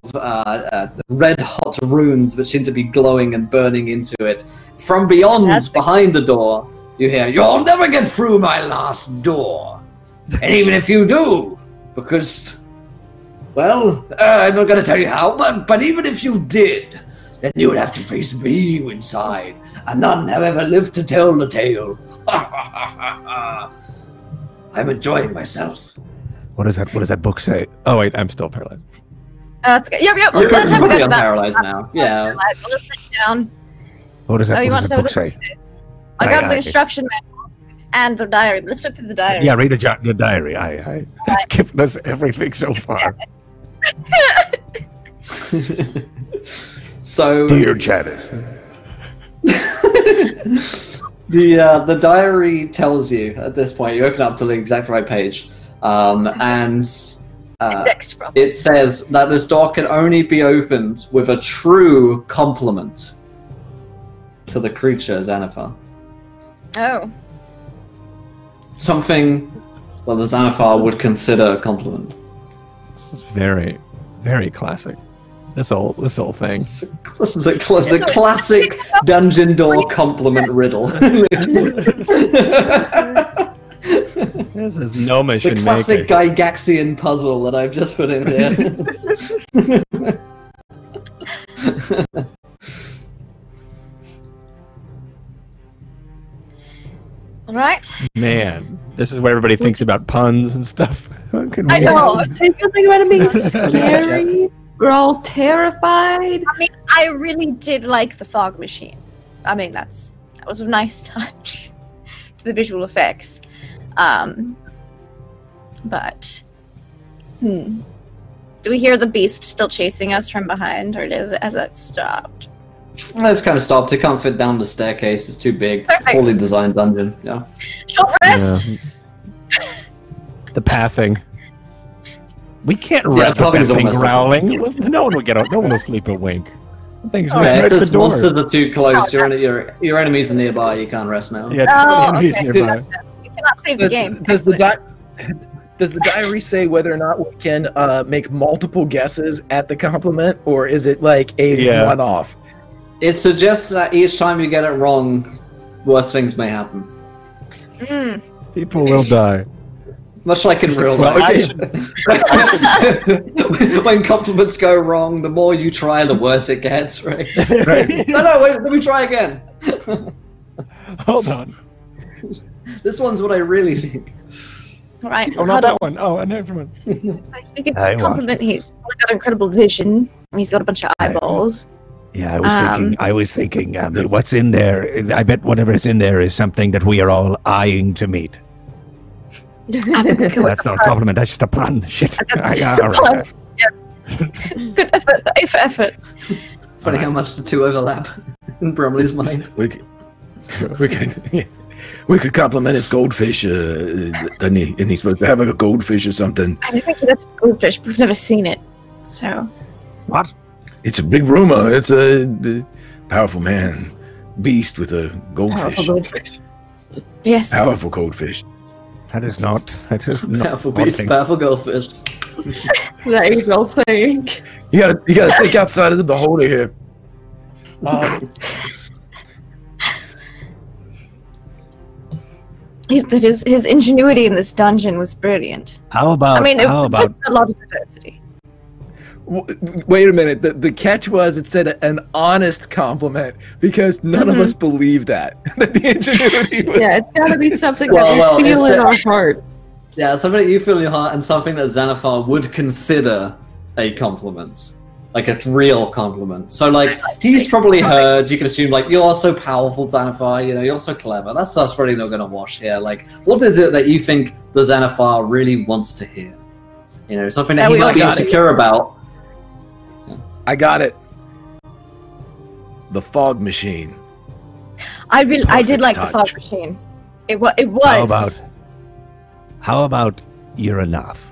red-hot runes that seem to be glowing and burning into it. From beyond, behind the door, you hear, "You'll never get through my last door. And even if you do, because, well, I'm not going to tell you how, but even if you did, then you would have to face me inside, and none have ever lived to tell the tale. I'm enjoying myself."
What does that book say?
Oh wait, I'm still paralyzed.
That's good. Yep.
You're
By the time we
probably
got
paralyzed now. Yeah.
Let's sit down.
What does that,
you
what
want
does
to
that
know
book
what
say?
it is? I got the instruction manual and the diary. Let's flip through the diary.
Yeah, read the diary. That's given us everything so far.
So,
Dear Janice.
the diary tells you at this point, you open up to the exact right page, and it says that this door can only be opened with a true compliment to the creature Xanathar.
Oh.
Something that the Xanathar would consider a compliment.
This is very, very classic. This whole thing.
This is the classic dungeon door compliment riddle.
This is no mission
The classic
making.
Gygaxian puzzle that I've just put in here.
Right.
Man, this is where everybody thinks about puns and stuff.
I know.
Say something about it being scary. We're all terrified.
I mean, I really did like the fog machine. I mean, that was a nice touch to the visual effects. But, do we hear the beast still chasing us from behind, or has that stopped?
Well, it's kind of stopped. It can't fit down the staircase. It's too big.
Perfect.
Poorly designed dungeon. Yeah.
Short rest.
The pathing. We can't
Yeah,
rest with
pathing's
that thing
almost
growling. No one would get out. No one will sleep a wink. Things
Yeah,
right
it
at the
says
door.
monsters are too close. Your enemies are nearby. You can't rest now.
Yeah,
Oh,
enemies
okay.
nearby.
We cannot save the game.
Does the diary say whether or not we can make multiple guesses at the compliment, or is it like a one-off?
It suggests that each time you get it wrong, worse things may happen.
People will die.
Much like in real
Well,
life. When compliments go wrong, the more you try, the worse it gets, right?
Right.
No, wait, let me try again.
Hold on.
This one's what I really think.
Right.
Oh, not that one. Oh, a different one.
I think it's a compliment. He's got incredible vision. He's got a bunch of eyeballs.
Yeah, I was thinking that what's in there, I bet whatever's in there is something that we are all eyeing to meet. That's not a compliment, that's just a pun. Shit.
Just a pun. Yes. Good effort. Effort.
Funny how much the two overlap in Brumley's mind.
We could compliment his goldfish, doesn't he? And he's supposed to have like a goldfish or something.
I think that's a goldfish, but we've never seen it. So.
What?
It's a big rumor. It's a powerful man, beast with a goldfish.
Powerful goldfish. Yes.
Powerful goldfish.
That is not
Powerful beast, powerful goldfish.
That age-old saying.
You gotta think outside of the beholder here.
His ingenuity in this dungeon was brilliant.
How about
I mean, it was a lot of diversity.
Wait a minute. The catch was it said an honest compliment because none of us believe that the ingenuity was.
Yeah, it's got to be something that we feel in our heart.
Yeah, something that you feel in your heart and something that Xanathar would consider a compliment. Like a real compliment. So, like, he's probably heard, you can assume, like, you're so powerful, Xanathar, you know, you're so clever. That stuff's probably not going to wash here. Like, what is it that you think the Xanathar really wants to hear? You know, something that he might be insecure about.
I got it. The fog machine.
I did like the fog machine. It was.
How about How about you're enough?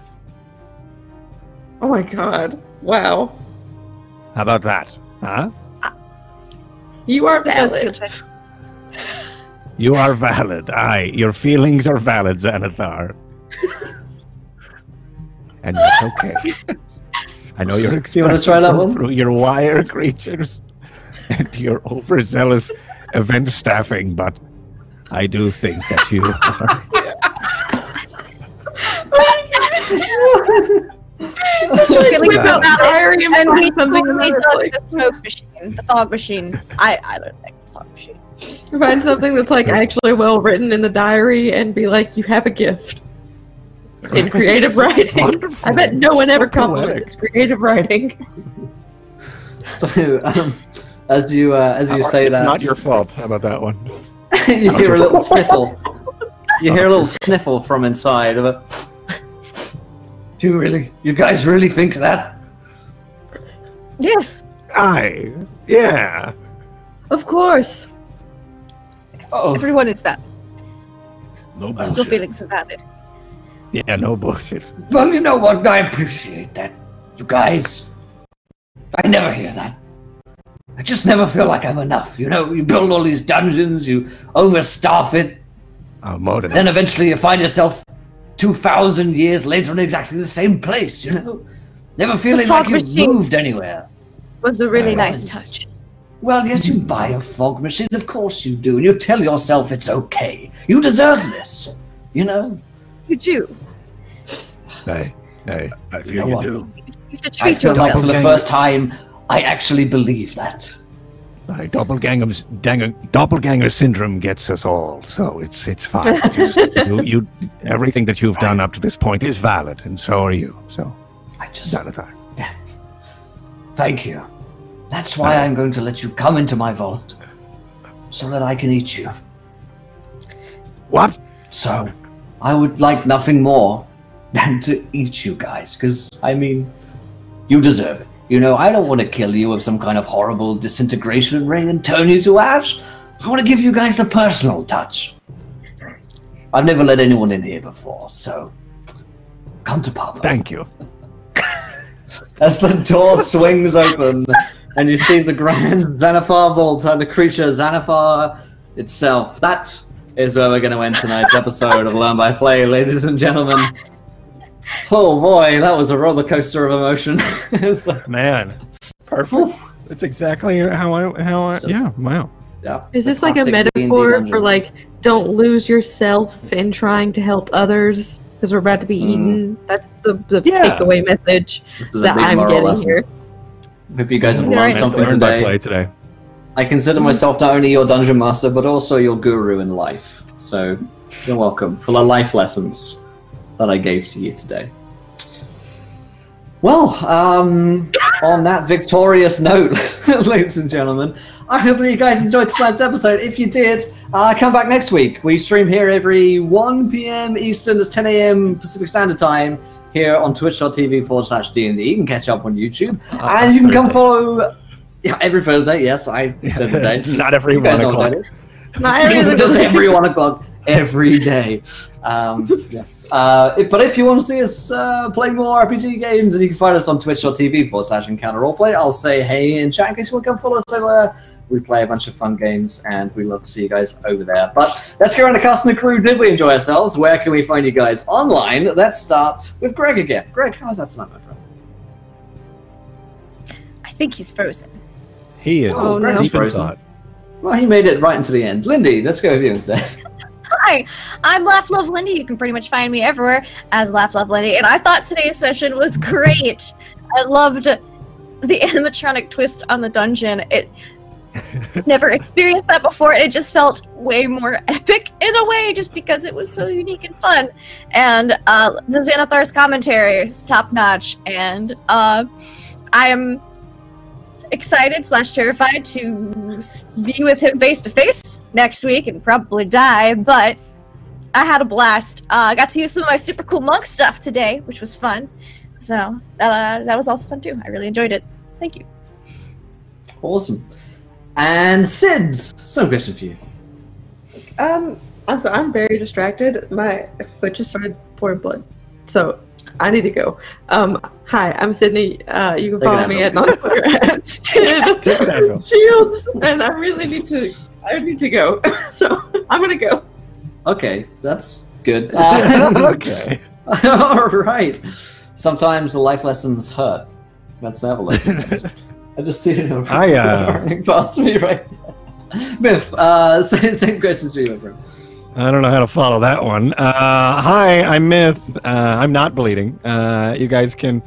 Oh my god. Wow.
How about that? Huh?
You are
It does feel
valid.
touchy.
You are valid. Aye, your feelings are valid, Xanathar. And that's okay. I know you're
You wanna try that one?
through your wire creatures and your overzealous event staffing, but I do think that you are.
Feeling
Whip out the diary and
and
find
he
something in
totally
another
does
place.
the smoke machine, the fog machine. I don't like the fog machine.
Find something that's like actually well written in the diary and be like, you have a gift in creative writing.
Wonderful.
I bet no one ever
So
compliments
poetic.
his creative writing.
So, as you say
it's
that,
not your fault. How about that one?
you hear a little sniffle. You hear a little sniffle from inside of it. You guys really think that?
Yes.
Aye. Yeah.
Of course.
Oh,
Everyone is valid.
No
Your
bullshit.
feelings are valid.
Yeah, no bullshit.
Well, you know what? I appreciate that. You guys. I never hear that. I just never feel like I'm enough. You know, you build all these dungeons, you overstaff it,
More than
then eventually you find yourself 2,000 years later in exactly the same place, you know? Never feeling
fog
like you've
machine.
moved anywhere.
Was a really nice touch.
Well, yes, you buy a fog machine, of course you do, and you tell yourself it's okay. You deserve this, you know?
You do.
Hey,
I
You
feel
know
you
what?
do.
You have to
I
treat
feel like
yourself.
for the first time, I actually believe that.
Aye, doppelganger syndrome gets us all, so it's fine. Just, you everything that you've done up to this point is valid, and so are you. So,
I just...
Xanathar.
Thank you. That's why I'm going to let you come into my vault, so that I can eat you.
What?
So, I would like nothing more than to eat you guys, because, I mean, you deserve it. You know, I don't want to kill you with some kind of horrible disintegration ray and turn you to ash. I want to give you guys a personal touch. I've never let anyone in here before, so come to Papa.
Thank you.
as the door swings open, and you see the grand Xanathar vault and the creature Xanathar itself. That is where we're going to end tonight's episode of Learn by Play, ladies and gentlemen. Oh boy, that was a roller coaster of emotion. So,
Man, perfect. That's exactly how I. Yeah, wow.
yeah,
Is
the
this like a
classic D&D
metaphor
dungeon.
for like don't lose yourself in trying to help others because we're about to be eaten? That's the
Yeah.
takeaway message
This is a
that
big
I'm
moral
getting
lesson.
here.
Hope you guys have
Yeah,
learned
right.
something
Learned by
today.
play today.
I consider myself not only your dungeon master, but also your guru in life. So you're welcome for the life lessons that I gave to you today. Well, on that victorious note, ladies and gentlemen, I hope that you guys enjoyed tonight's episode. If you did, come back next week. We stream here every 1 p.m. Eastern, that's 10 a.m. Pacific Standard Time, here on twitch.tv/D&D. You can catch up on YouTube. And you can come
Thursdays.
follow... Yeah, every Thursday, yes, I said the day.
Not every
You guys
1
know what
o'clock.
that is.
Not everything
Just every 1 o'clock, every day. Yes. But if you want to see us play more RPG games, then you can find us on twitch.tv/Encounter Roleplay. I'll say hey in chat in case you want to come follow us over there. We play a bunch of fun games, and we love to see you guys over there. But let's go around the cast and the crew. Did we enjoy ourselves? Where can we find you guys online? Let's start with Greg again. Greg, how's that tonight, my friend?
I think he's frozen.
He is
Oh, no.
deep in
Frozen.
thought.
Well, he made it right into the end. Lindy, let's go with you instead.
Hi, I'm Laugh Love Lindy. You can pretty much find me everywhere as Laugh Love Lindy. And I thought today's session was great. I loved the animatronic twist on the dungeon. It never experienced that before. It just felt way more epic in a way, just because it was so unique and fun. And the Xanathar's commentary is top notch. And I am excited / terrified to be with him face to face next week and probably die, but I had a blast. I got to use some of my super cool monk stuff today, which was fun. So that was also fun too. I really enjoyed it. Thank you.
Awesome. And Sid, some question for you.
Also, I'm very distracted. My foot just started poured blood. So I need to go. Hi, I'm Sydney. You can follow me at non-Twitter at Sid Shields, and I really need to go. So I'm gonna go.
Okay, that's good.
Okay.
All right. Sometimes the life lessons hurt. That's never lessons. I just see it running past me right there. Myth, same questions for you, my friend.
I don't know how to follow that one. Hi, I'm Myth. I'm not bleeding. You guys can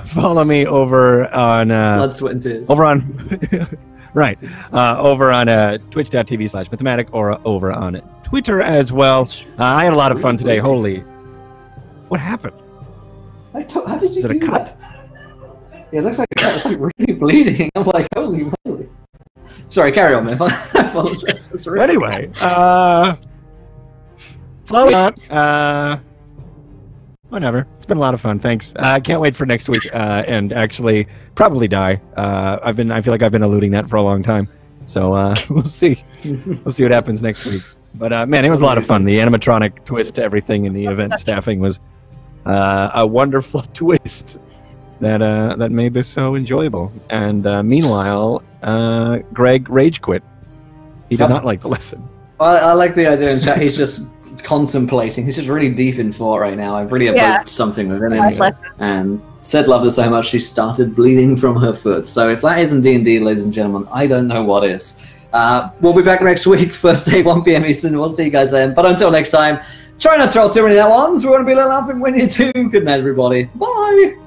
follow me over on
Blood, sweat, and tears.
over on right over on twitch.tv/Mythematic or over on Twitter as well. I had a lot of fun today. Holy, what happened?
How did you
Is it a
do
cut?
that? Yeah, it looks like it's like really bleeding. I'm like, holy moly. Sorry, carry on, Myth. I apologize. That's really
Anyway, following on, whatever. It's been a lot of fun. Thanks. I can't wait for next week and actually probably die. I feel like I've been eluding that for a long time. So we'll see. We'll see what happens next week. But man, it was a lot of fun. The animatronic twist to everything in the event staffing was a wonderful twist that made this so enjoyable. And meanwhile, Greg rage quit. He did not like the lesson.
I like the idea in chat. He's just contemplating. He's just really deep in thought right now. I've really evoked something within him. And Sid loved it so much she started bleeding from her foot. So if that isn't D&D, ladies and gentlemen, I don't know what is. We'll be back next week, Thursday, 1 p.m. Eastern. We'll see you guys then. But until next time, try not to roll too many net ones. We want to be laughing when you do. Good night, everybody. Bye.